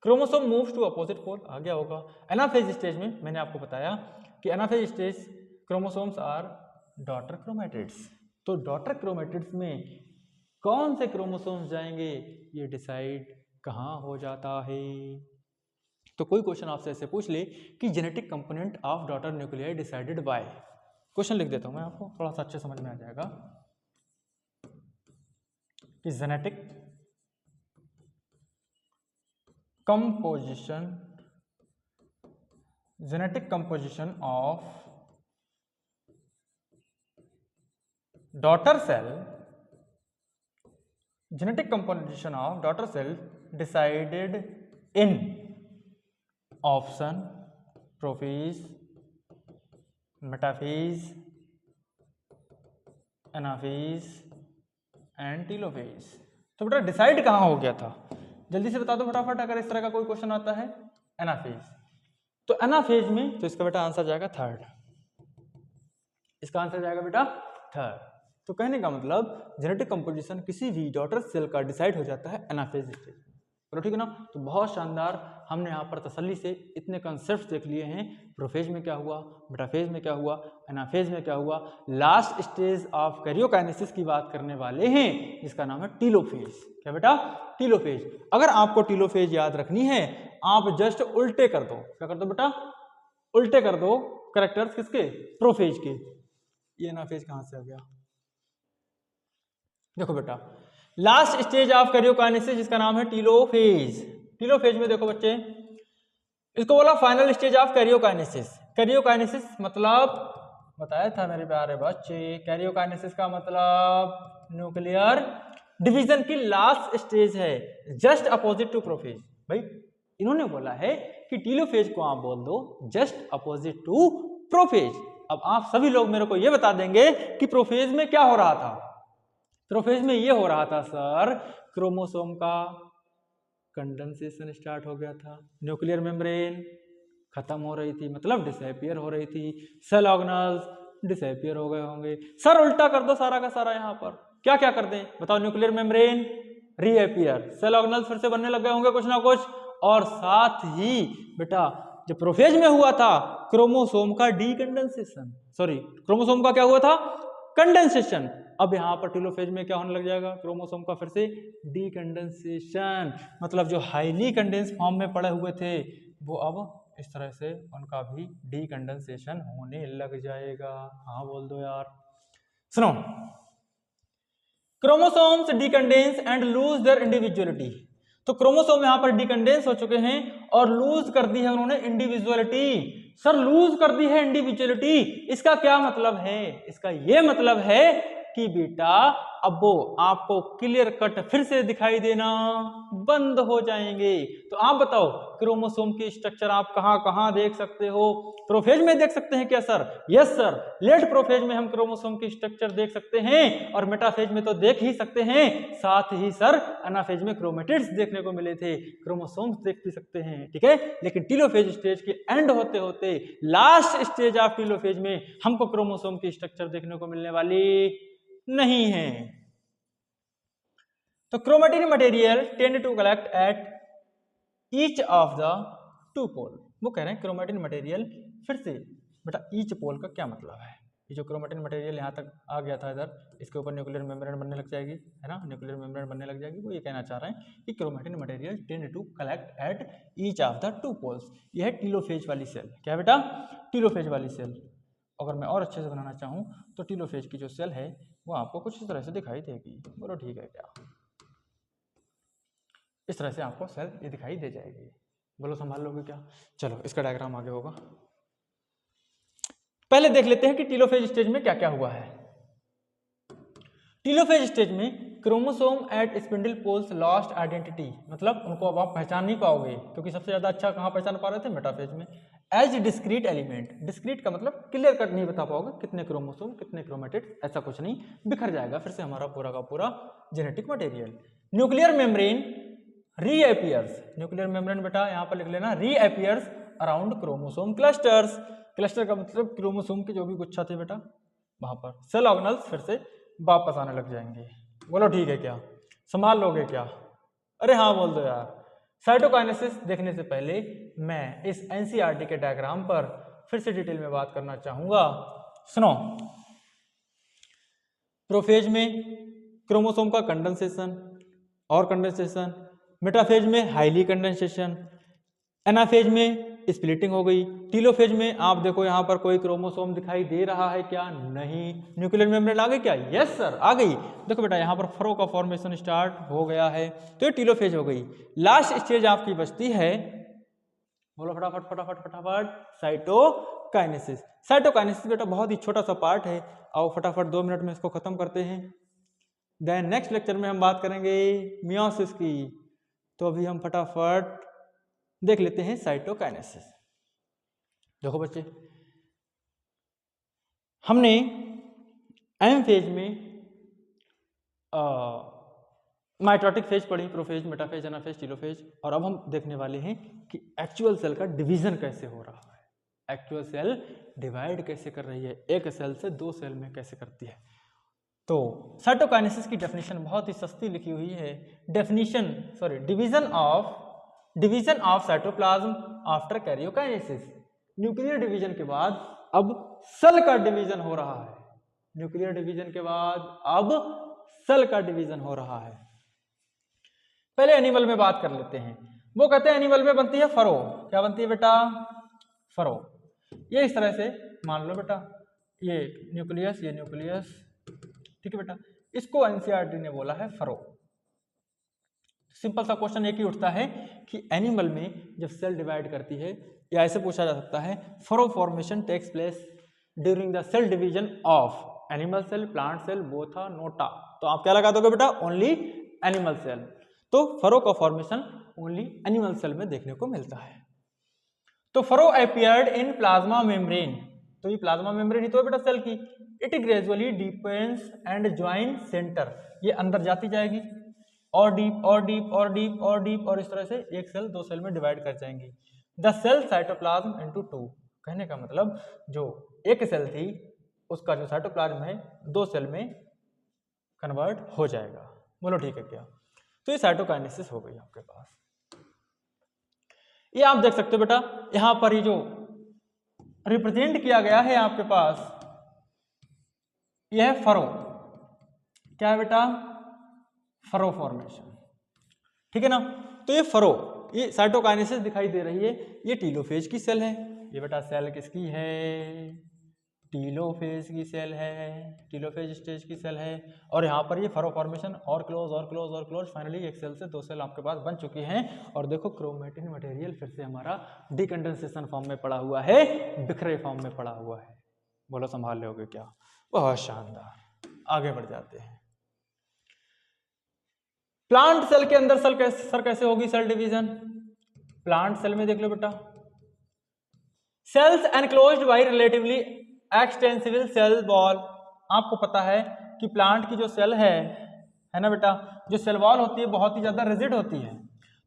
chromosome moves to opposite pole आ गया होगा। एनाफेज स्टेज में मैंने आपको बताया कि anaphase stage chromosomes are daughter chromatids. तो डॉटर क्रोमेटिड्स में कौन से क्रोमोसोम्स जाएंगे ये डिसाइड कहाँ हो जाता है। तो कोई क्वेश्चन आपसे ऐसे पूछ ले कि genetic component of daughter nuclei decided by, question लिख देता हूं मैं आपको, थोड़ा सा अच्छे समझ में आ जाएगा कि genetic composition of daughter cell decided in option prophase, metaphase, anaphase and telophase. तो बेटा डिसाइड कहाँ हो गया था? जल्दी से बता दो फटाफट, अगर इस तरह का कोई क्वेश्चन आता है। एनाफेज। तो एनाफेज में तो इसका बेटा आंसर जाएगा थर्ड। इसका आंसर जाएगा बेटा थर्ड। तो कहने का मतलब जेनेटिक कंपोजिशन किसी भी डॉटर सेल का डिसाइड हो जाता है एनाफेज स्टेज। चलो ठीक है ना। तो बहुत शानदार, हमने यहाँ पर तसल्ली से इतने कंसेप्ट्स देख लिए हैं। प्रोफेज में क्या हुआ, मेटाफेज में क्या हुआ, एनाफेज में क्या हुआ, लास्ट स्टेज ऑफ कैरियोकाइनेसिस की बात करने वाले हैं जिसका नाम है टीलोफेज। क्या बेटा? टीलोफेज। अगर आपको टीलोफेज याद रखनी है आप जस्ट उल्टे कर दो। क्या कर दो बेटा? उल्टे कर दो कैरेक्टर्स किसके? प्रोफेज के। ये एनाफेज कहाँ से आ गया? देखो बेटा लास्ट स्टेज ऑफ कैरियोकाइनेसिस जिसका नाम है टीलोफेज। टीलोफेज में देखो बच्चे, इसको बोला final stage of karyokinesis. Karyokinesis मतलब बताया था मेरे प्यारे बच्चे, कैरियोकाइनेसिस का मतलब न्यूक्लियर डिवीजन की लास्ट स्टेज है, जस्ट अपोजिट टू प्रोफेज। भाई इन्होंने बोला है कि टीलोफेज को आप बोल दो जस्ट अपोजिट टू प्रोफेज। अब आप सभी लोग मेरे को ये बता देंगे कि प्रोफेज में क्या हो रहा था। प्रोफेज में ये हो रहा था सर, क्रोमोसोम का कंडेंसेशन स्टार्ट हो गया था, न्यूक्लियर मेम्ब्रेन खत्म हो रही थी, मतलब डिसअपियर हो रही थी, सेल ऑर्गेनल्स डिसअपियर हो गए होंगे। सर उल्टा कर दो सारा का सारा, यहाँ पर क्या क्या कर दें बताओ, nuclear membrane reappear, cell organelles फिर से बनने लग गए होंगे कुछ ना कुछ, और साथ ही बेटा जो प्रोफेज में हुआ था क्रोमोसोम का डीकंडेंसेशन, सॉरी क्रोमोसोम का क्या हुआ था, कंडेंसेशन। अब यहाँ पर टीलोफेज में क्या होने लग जाएगा, क्रोमोसोम का फिर से डीकंडेंसेशन, मतलब जो हाईली कंडेंस फॉर्म में पड़े हुए थे वो अब इस तरह से उनका भी डीकंडेंसेशन होने लग जाएगा। हाँ बोल दो यार। सुनो, chromosomes decondense and lose their individuality. तो क्रोमोसोम यहां पर डीकंडेंस हो चुके हैं और लूज कर दी है उन्होंने इंडिविजुअलिटी। सर लूज कर दी है इंडिविजुअलिटी, इसका क्या मतलब है, इसका ये मतलब है कि बेटा अब वो आपको क्लियर कट फिर से दिखाई देना बंद हो जाएंगे। तो आप बताओ क्रोमोसोम की स्ट्रक्चर आप कहां कहां देख सकते हो, प्रोफेज में देख सकते हैं क्या sir? Yes sir, late prophase में हम क्रोमोसोम की स्ट्रक्चर देख सकते हैं और मेटाफेज में तो देख ही सकते हैं, साथ ही सर एनाफेज में क्रोमेटिड्स देखने को मिले थे, क्रोमोसोम्स देख भी सकते हैं, ठीक है। लेकिन टीलोफेज स्टेज के एंड होते होते लास्ट स्टेज ऑफ टीलोफेज में हमको क्रोमोसोम की स्ट्रक्चर देखने को मिलने वाली नहीं है। तो chromatin material tend to collect at each of the two pole. वो कह रहे हैं क्रोमेटिन मटेरियल फिर से बेटा ईच पोल का क्या मतलब है, ये जो क्रोमेटिन मटेरियल यहाँ तक आ गया था इधर, इसके ऊपर न्यूक्लियर मेम्ब्रेन बनने लग जाएगी, है ना, न्यूक्लियर मेम्ब्रेन बनने लग जाएगी। वो ये कहना चाह रहे हैं कि chromatin material tend to collect at each of the two poles. यह है टीलोफेज वाली सेल। क्या बेटा? टीलोफेज वाली सेल। अगर मैं और अच्छे से बनाना चाहूँ तो टीलोफेज की जो सेल है वो आपको कुछ इस तरह से दिखाई देगी। बोलो ठीक है क्या? इस तरह से आपको सेल ये दिखाई दे जाएगी। बोलो संभाल लोगे क्या? चलो इसका डायग्राम आगे होगा। पहले देख लेते हैं कि टीलोफेज स्टेज में क्या क्या हुआ है। टीलोफेज स्टेज में chromosome at spindle poles lost identity, मतलब उनको अब आप पहचान नहीं पाओगे, क्योंकि सबसे ज्यादा अच्छा कहाँ पहचान पा रहे थे? मेटाफेज में। एज डिस्क्रीट एलिमेंट, डिस्क्रीट का मतलब क्लियर कट नहीं बता पाओगे कितने क्रोमोसोम कितने क्रोमेटिड, ऐसा कुछ नहीं, बिखर जाएगा फिर से हमारा पूरा का पूरा genetic material. Nuclear membrane reappears, nuclear membrane बेटा यहाँ पर लिख लेना, reappears around chromosome clusters. Cluster का मतलब क्रोमोसोम के जो भी गुच्छा थे बेटा वहां पर सेल ऑर्गेनल्स फिर से वापस आने लग जाएंगे। बोलो ठीक है क्या? संभाल लोगे क्या? अरे हाँ बोल दो यार। साइटोकाइनेसिस देखने से पहले मैं इस एनसीईआरटी के डायग्राम पर फिर से डिटेल में बात करना चाहूंगा। सुनो, प्रोफेज में क्रोमोसोम का कंडेंसेशन और कंडेंसेशन, मेटाफेज में हाईली कंडेंसेशन, एनाफेज में स्प्लिटिंग हो गई, टीलोफेज में आप देखो यहाँ पर कोई क्रोमोसोम दिखाई दे रहा है क्या? नहीं। न्यूक्लियर मेम्ब्रेन आ गई क्या? यस सर आ गई। देखो बेटा यहाँ पर फरो का फॉर्मेशन स्टार्ट हो गया है, तो ये टीलोफेज हो गई। लास्ट स्टेज आपकी बचती है, बोलो फटाफट फटाफट फटाफट, साइटोकाइनेसिस। साइटोकाइनेसिस बेटा बहुत ही छोटा सा पार्ट है, आओ फटाफट 2 मिनट में इसको खत्म करते हैं। देन नेक्स्ट लेक्चर में हम बात करेंगे मियोसिस की। तो अभी हम फटाफट देख लेते हैं साइटोकाइनेसिस। देखो बच्चे, हमने एम फेज में माइटोटिक फेज पढ़ी, प्रोफेज, मेटाफेज, एनाफेज, टीलोफेज, और अब हम देखने वाले हैं कि एक्चुअल सेल का डिवीजन कैसे हो रहा है, एक्चुअल सेल डिवाइड कैसे कर रही है, एक सेल से 2 सेल में कैसे करती है। तो साइटोकाइनेसिस की डेफिनेशन बहुत ही सस्ती लिखी हुई है। Division of cytoplasm after karyokinesis. Nuclear division के बाद अब सेल का डिवीजन हो रहा है, न्यूक्लियर डिवीजन के बाद अब सेल का डिवीजन हो रहा है। पहले एनिमल में बात कर लेते हैं। वो कहते हैं एनिमल में बनती है फरो। क्या बनती है बेटा? फरो। ये इस तरह से मान लो बेटा, ये न्यूक्लियस, ये न्यूक्लियस, ठीक है बेटा, इसको एनसीईआरटी ने बोला है फरो। सिंपल सा क्वेश्चन एक ही उठता है कि एनिमल में जब सेल डिवाइड करती है, या ऐसे पूछा जा सकता है, furrow formation takes place during the cell division of animal cell, plant cell, both are not are. तो आप क्या लगा दोगे बेटा? Only animal cell. तो फरो का फॉर्मेशन ओनली एनिमल सेल में देखने को मिलता है। तो furrow appeared in plasma membrane, तो ये प्लाज्मा मेम्ब्रेन ही तो है बेटा सेल की। It gradually deepens and join centre, ये अंदर जाती जाएगी और डीप और डीप और डीप और डीप, और इस तरह से एक सेल दो सेल में डिवाइड कर जाएंगी। The cell cytoplasm into two, कहने का मतलब जो एक सेल थी उसका जो साइटोप्लाज्म है दो सेल में कन्वर्ट हो जाएगा। बोलो ठीक है क्या? तो ये साइटोकाइनेसिस हो गई आपके पास। ये आप देख सकते हो बेटा, यहां पर ये जो रिप्रेजेंट किया गया है आपके पास, यह है फरो। क्या है बेटा? फरो फॉर्मेशन, ठीक है ना। तो ये फरो, ये साइटोकाइनेसिस दिखाई दे रही है, ये टीलोफेज की सेल है। ये बेटा सेल किसकी है? टीलोफेज की सेल है, टीलोफेज स्टेज की सेल है। और यहाँ पर ये फरो फॉर्मेशन और क्लोज और क्लोज और क्लोज, फाइनली एक सेल से दो सेल आपके पास बन चुकी हैं। और देखो क्रोमेटिन मटेरियल फिर से हमारा डिकंडेंसेशन फॉर्म में पड़ा हुआ है, बिखरे फॉर्म में पड़ा हुआ है। बोलो संभाल लोगे क्या? बहुत शानदार। आगे बढ़ जाते हैं। प्लांट सेल के अंदर सर कैसे होगी सेल डिवीजन? प्लांट सेल में देख लो बेटा, cells enclosed by relatively extensible cell wall. आपको पता है कि प्लांट की जो सेल है ना बेटा, जो सेल वॉल होती है बहुत ही ज्यादा रिजिड होती है।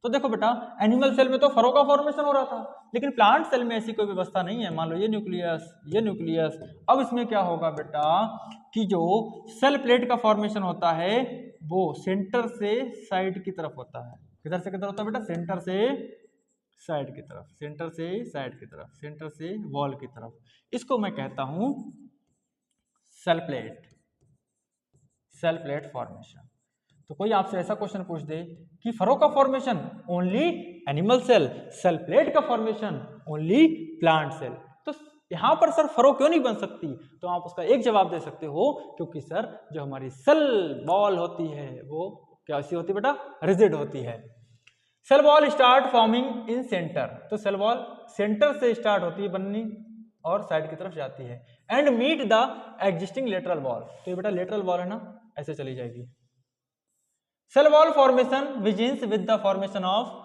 तो देखो बेटा, एनिमल सेल में तो फरो का फॉर्मेशन हो रहा था, लेकिन प्लांट सेल में ऐसी कोई व्यवस्था नहीं है। मान लो ये न्यूक्लियस, अब इसमें क्या होगा बेटा कि जो सेल प्लेट का फॉर्मेशन होता है वो सेंटर से साइड की तरफ होता है। किधर से किधर होता है बेटा? सेंटर से साइड की तरफ, सेंटर से साइड की तरफ, सेंटर से वॉल की तरफ। इसको मैं कहता हूं सेल प्लेट फॉर्मेशन। तो कोई आपसे ऐसा क्वेश्चन पूछ दे कि फरो का formation only animal cell plate का फॉर्मेशन ओनली प्लांट सेल, तो यहां पर सर फरो क्यों नहीं बन सकती? तो आप उसका एक जवाब दे सकते हो, क्योंकि सर जो हमारी सेल वॉल होती है वो कैसी होती है बेटा? रिजिड होती है। Cell wall start forming in centre, तो सेल वॉल सेंटर से स्टार्ट होती है बननी और साइड की तरफ जाती है। And meet the existing lateral wall, तो ये बेटा लेटरल वॉल है ना, ऐसे चली जाएगी। Cell wall formation begins with the formation of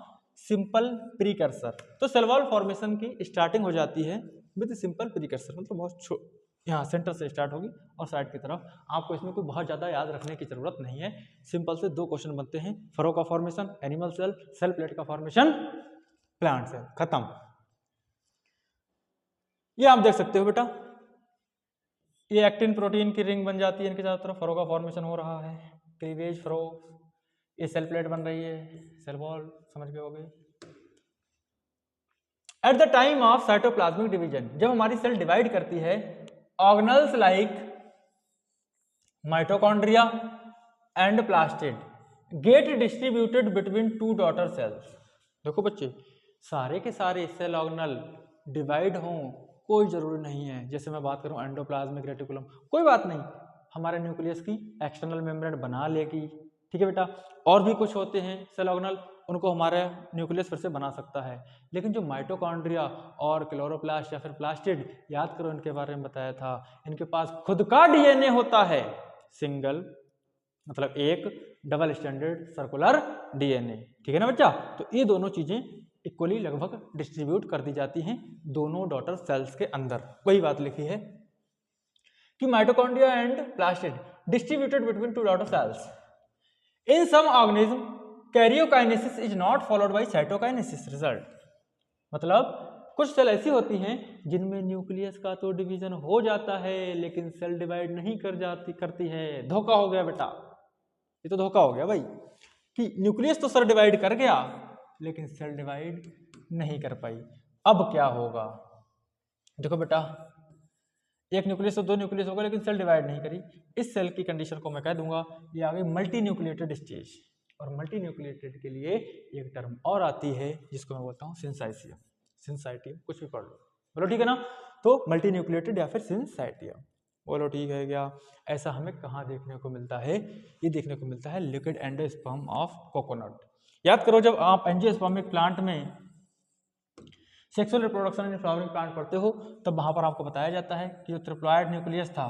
simple precursor, तो सेल वॉल फॉर्मेशन की स्टार्टिंग हो जाती है विद सिंपल प्रीकर्सर, मतलब बहुत यहाँ सेंटर से स्टार्ट होगी और साइड की तरफ। आपको इसमें कोई बहुत ज़्यादा याद रखने की जरूरत नहीं है, सिंपल से दो क्वेश्चन बनते हैं, फरो का formation animal cell, cell plate का फॉर्मेशन प्लांट सेल, खत्म। ये आप देख सकते हो बेटा, ये एक्टिन प्रोटीन की रिंग बन जाती है इनके चारों तरफ, फरो का फॉर्मेशन हो रहा है, क्लीवेज फरो, ये सेल प्लेट बन रही है, सेल वॉल समझ गए होगे। At the time of cytoplasmic division, जब हमारी सेल डिवाइड करती है, organelles like mitochondria and plastid get distributed between two daughter sales. देखो बच्चे, सारे के सारे सेल ऑर्गेनल डिवाइड हों कोई जरूरी नहीं है। जैसे मैं बात करूं एंडोप्लाज्मिक रेटिकुलम, कोई बात नहीं, हमारे न्यूक्लियस की एक्सटर्नल मेम्ब्रेन बना लेगी, ठीक है बेटा। और भी कुछ होते हैं सेल ऑर्गेनल, उनको हमारा न्यूक्लियस फिर से बना सकता है, लेकिन जो माइटोकॉन्ड्रिया और क्लोरोप्लास्ट या फिर प्लास्टिड, याद करो इनके बारे में बताया था, इनके पास खुद का डीएनए होता है, सिंगल मतलब एक डबल स्टैंडर्ड सर्कुलर डीएनए, ठीक है ना बच्चा। तो ये दोनों चीजें इक्वली लगभग डिस्ट्रीब्यूट कर दी जाती हैं दोनों डॉटर सेल्स के अंदर। वही बात लिखी है कि mitochondria and plastid distributed between two daughter cells. In some organism karyokinesis is not followed by cytokinesis result, मतलब कुछ सेल ऐसी होती हैं जिनमें न्यूक्लियस का तो डिवीजन हो जाता है लेकिन सेल डिवाइड नहीं करती है। धोखा हो गया बेटा, ये तो धोखा हो गया भाई, कि न्यूक्लियस तो सर डिवाइड कर गया लेकिन सेल डिवाइड नहीं कर पाई। अब क्या होगा? देखो बेटा, एक न्यूक्लियस तो दो न्यूक्लियस होगा लेकिन सेल डिवाइड नहीं करी, इस सेल की कंडीशन को मैं कह दूंगा ये आ गई मल्टी न्यूक्लिएटेड स्टेज। और मल्टी न्यूक्लिएटेड के लिए एक टर्म और आती है जिसको मैं बोलता हूँ सिंसाइटियम, कुछ भी पढ़ लो, बोलो ठीक है ना। तो मल्टी न्यूक्लिएटेड या फिर सिंसाइटियम, बोलो ठीक है क्या। ऐसा हमें कहाँ देखने को मिलता है? ये देखने को मिलता है लिक्विड एंडोस्पर्म ऑफ कोकोनट। याद करो, जब आप एंजियोस्पर्मिक प्लांट में sexual reproduction in flowering plant पढ़ते हो तब वहां पर आपको बताया जाता है कि जो ट्रिप्लॉइड न्यूक्लियस था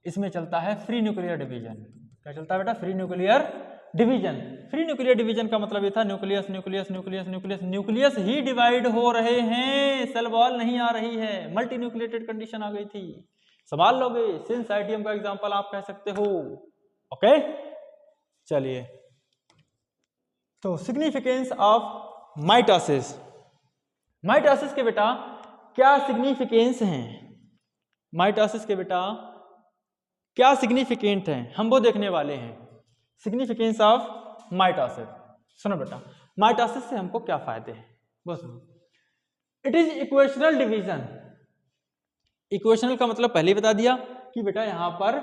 इसमें चलता है फ्री न्यूक्लियर डिवीजन। क्या चलता है बेटा? Free nuclear division. Free nuclear division का मतलब ये था nucleus nucleus nucleus nucleus nucleus ही डिवाइड हो रहे हैं, सेल वॉल नहीं आ रही है, मल्टी न्यूक्लिएटेड कंडीशन आ गई थी। संभाल लोगे, सिंसाइटियम का एग्जांपल आप कह सकते हो। ओके चलिए, तो सिग्निफिकेंस ऑफ माइटोसिस। माइटोसिस के बेटा क्या सिग्निफिकेंस हैं? माइटोसिस के बेटा क्या सिग्निफिकेंट हैं, हम वो देखने वाले हैं। Significance of mitosis. सुनो बेटा, माइटोसिस से हमको क्या फायदे हैं वो सुनो। It is equational division. Equational का मतलब पहले ही बता दिया कि बेटा यहाँ पर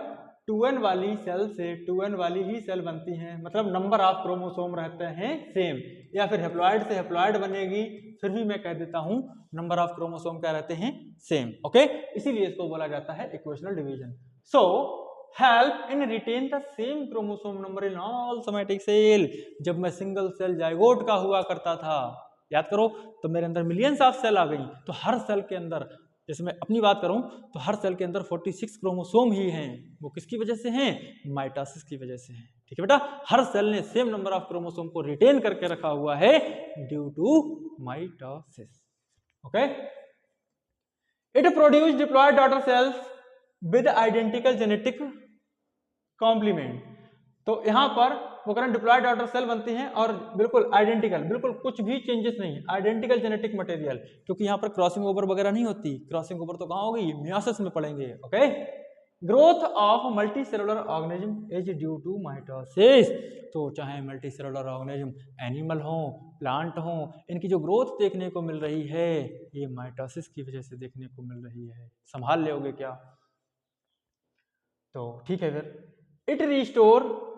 2n वाली सेल से 2n वाली ही सेल बनती हैं, मतलब नंबर ऑफ क्रोमोसोम रहते हैं सेम, या फिर हेप्लॉइड से हेप्लॉइड बनेगी, फिर भी मैं कह देता हूं नंबर ऑफ क्रोमोसोम क्या रहते हैं? सेम। ओके, इसीलिए इसको बोला जाता है equational division. So help in retain the same chromosome number in all somatic cell. जब मैं सिंगल सेल जाइगोट का हुआ करता था, याद करो, तो मेरे अंदर मिलियंस ऑफ सेल आ गई, तो हर सेल के अंदर, जैसे मैं अपनी बात करूं तो हर सेल के अंदर 46 क्रोमोसोम ही हैं। वो किसकी वजह से हैं? माइटोसिस की वजह से हैं। ठीक है बेटा, हर सेल ने सेम नंबर ऑफ क्रोमोसोम को रिटेन करके रखा हुआ है due to mitosis. Okay, it produce diploid daughter cells with identical genetic complement. तो यहां पर वो करंट डिप्लॉयड डॉटर सेल बनती हैं और बिल्कुल आइडेंटिकल, बिल्कुल कुछ भी चेंजेस नहीं, आइडेंटिकल जेनेटिक मटेरियल, क्योंकि यहाँ पर क्रॉसिंग ओवर वगैरह नहीं होती। क्रॉसिंग ओवर तो कहाँ होगी? मियोसिस में पढ़ेंगे। Okay, growth of multi cellular organism is due to mitosis. तो चाहे मल्टी सेलुलर ऑर्गेनिज्म एनिमल हो, प्लांट हो, इनकी जो ग्रोथ देखने को मिल रही है ये माइटोसिस की वजह से देखने को मिल रही है। संभाल लोगे क्या? तो ठीक है फिर, it restore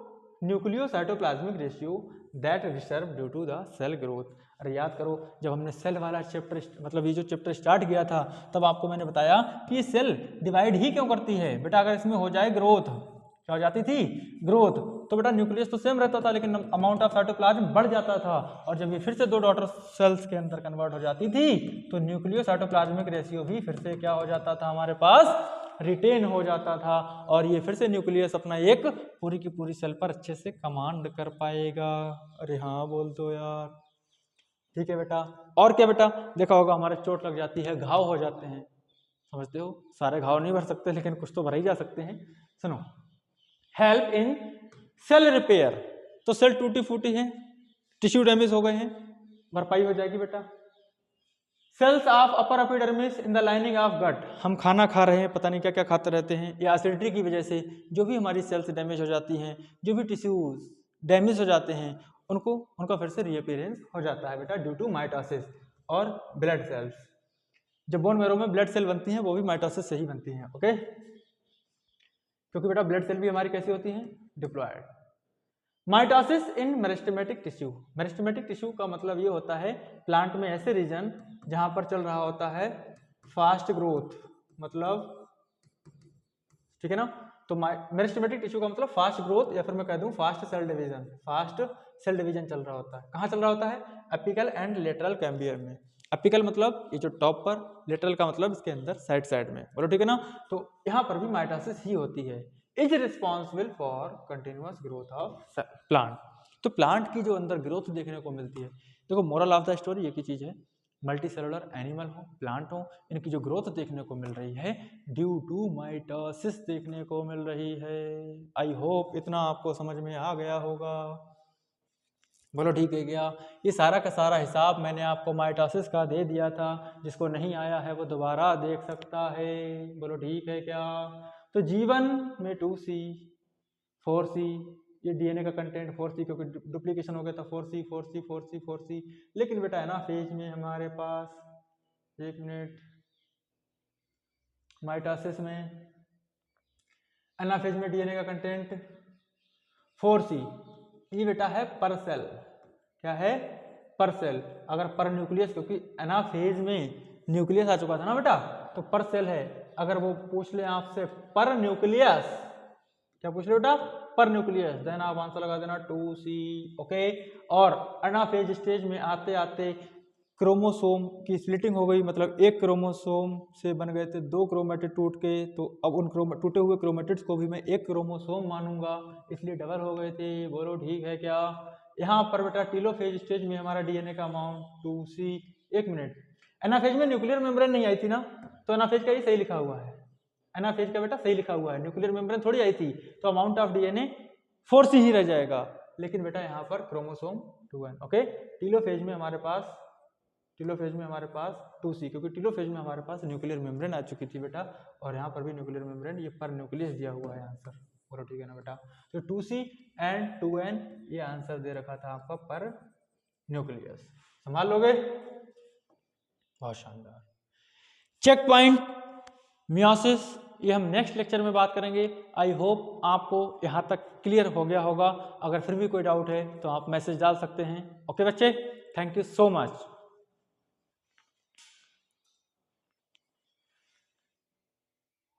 nucleocytoplasmic ratio that reserve due to the cell growth. अरे याद करो, जब हमने सेल वाला चैप्टर, मतलब ये जो चैप्टर स्टार्ट किया था, तब आपको मैंने बताया कि ये सेल डिवाइड ही क्यों करती है बेटा? अगर इसमें हो जाए ग्रोथ, क्या हो जाती थी? ग्रोथ। तो बेटा न्यूक्लियस तो सेम रहता था, लेकिन अमाउंट ऑफ साइटोप्लाज्म बढ़ जाता था, और जब ये फिर से दो डॉटर सेल्स के अंदर कन्वर्ट हो जाती थी तो न्यूक्लियोसाइटोप्लाज्मिक रेशियो भी फिर से क्या हो जाता था हमारे पास? रिटेन हो जाता था, और ये फिर से न्यूक्लियस अपना एक पूरी की पूरी सेल पर अच्छे से कमांड कर पाएगा। अरे हाँ बोल दो यार। ठीक है बेटा, और क्या बेटा? देखा होगा हमारे चोट लग जाती है, घाव हो जाते हैं, समझते हो? सारे घाव नहीं भर सकते, लेकिन कुछ तो भर ही जा सकते हैं। सुनो, हेल्प इन सेल रिपेयर। तो सेल टूटी फूटी है, टिश्यू डैमेज हो गए हैं, भरपाई हो जाएगी बेटा। Cells of upper epidermis in the lining of gut. हम खाना खा रहे हैं, पता नहीं क्या क्या खाते रहते हैं, या एसिडिटी की वजह से जो भी हमारी सेल्स डैमेज हो जाती हैं, जो भी टिश्यूज डैमेज हो जाते हैं, उनका फिर से रीअपीयरेंस हो जाता है बेटा ड्यू टू माइटोसिस। और ब्लड सेल्स, जब बोन मैरो में ब्लड सेल बनती हैं वो भी माइटोसिस से ही बनती हैं। ओके, क्योंकि बेटा ब्लड सेल भी हमारी कैसी होती हैं? डिप्लॉयड। माइटोसिस इन मेरिस्टेमेटिक टिश्यू। मेरिस्टेमेटिक टिश्यू का मतलब ये होता है प्लांट में ऐसे रीजन जहां पर चल रहा होता है फास्ट ग्रोथ, मतलब ठीक है ना। तो मेरिस्टेमेटिक टिश्यू का मतलब फास्ट ग्रोथ, या फिर मैं कह दूं fast cell division. Fast cell division चल रहा होता है, कहाँ चल रहा होता है? एपिकल एंड लेटरल कैम्बियर में। एपिकल मतलब ये जो टॉप पर, लेटरल का मतलब इसके अंदर साइड साइड में, बोलो ठीक है ना। तो यहाँ पर भी माइटोसिस ही होती है। Is responsible for continuous growth of plant. तो प्लांट की जो अंदर ग्रोथ देखने को मिलती है, देखो मोरल ऑफ द स्टोरी एक ही चीज है, मल्टी सेलुलर एनिमल हो, प्लांट हो, इनकी जो ग्रोथ देखने को मिल रही है ड्यू टू माइटोसिस देखने को मिल रही है। आई होप इतना आपको समझ में आ गया होगा, बोलो ठीक है क्या? ये सारा का सारा हिसाब मैंने आपको माइटोसिस का दे दिया था, जिसको नहीं आया है वो दोबारा देख सकता है, बोलो ठीक है क्या? तो जीवन में 2C 4C, ये डीएनए का कंटेंट 4C, क्योंकि डुप्लीकेशन हो गया था 4C 4C 4C 4C। लेकिन बेटा एनाफेज में हमारे पास, एक मिनट, माइटोसिस में एनाफेज में डीएनए का कंटेंट 4C। ये बेटा है पर सेल, क्या है? पर सेल। अगर पर न्यूक्लियस, क्योंकि एनाफेज में न्यूक्लियस आ चुका था ना बेटा, तो पर सेल है। अगर वो पूछ ले आपसे पर न्यूक्लियस, क्या पूछ रहे बेटा? पर न्यूक्लियस, देन आप आंसर लगा देना 2C। ओके, और एनाफेज स्टेज में आते आते क्रोमोसोम की स्प्लिटिंग हो गई, मतलब एक क्रोमोसोम से बन गए थे 2 क्रोमेटिड टूट के, तो अब उन टूटे हुए क्रोमेटिड्स को भी मैं एक क्रोमोसोम मानूंगा, इसलिए डबल हो गए थे। बोलो ठीक है क्या? यहाँ पर बेटा टीलोफेज स्टेज में हमारा डीएनए का अमाउंट 2C। 1 मिनट, एनाफेज में न्यूक्लियर मेम्ब्रेन नहीं आई थी ना, तो एनाफेज का ही सही लिखा हुआ है, एनाफेज का बेटा सही लिखा हुआ है, न्यूक्लियर मेम्ब्रेन थोड़ी आई थी, तो अमाउंट ऑफ डीएनए 4C ही रह जाएगा। लेकिन बेटा यहाँ पर क्रोमोसोम 2N। ओके, टीलोफेज में हमारे पास 2C, क्योंकि टीलोफेज में हमारे पास न्यूक्लियर मेम्ब्रेन आ चुकी थी बेटा, और यहाँ पर भी न्यूक्लियर मेम्ब्रेन, ये पर न्यूक्लियस दिया हुआ है आंसर। बोलो ठीक है ना बेटा? तो 2C एंड 2N ये आंसर दे रखा था आपका पर न्यूक्लियस। संभाल लोगे? बहुत शानदार। चेक पॉइंट मियोसिस, ये हम नेक्स्ट लेक्चर में बात करेंगे। आई होप आपको यहाँ तक क्लियर हो गया होगा। अगर फिर भी कोई डाउट है तो आप मैसेज डाल सकते हैं। ओके बच्चे, थैंक यू सो मच।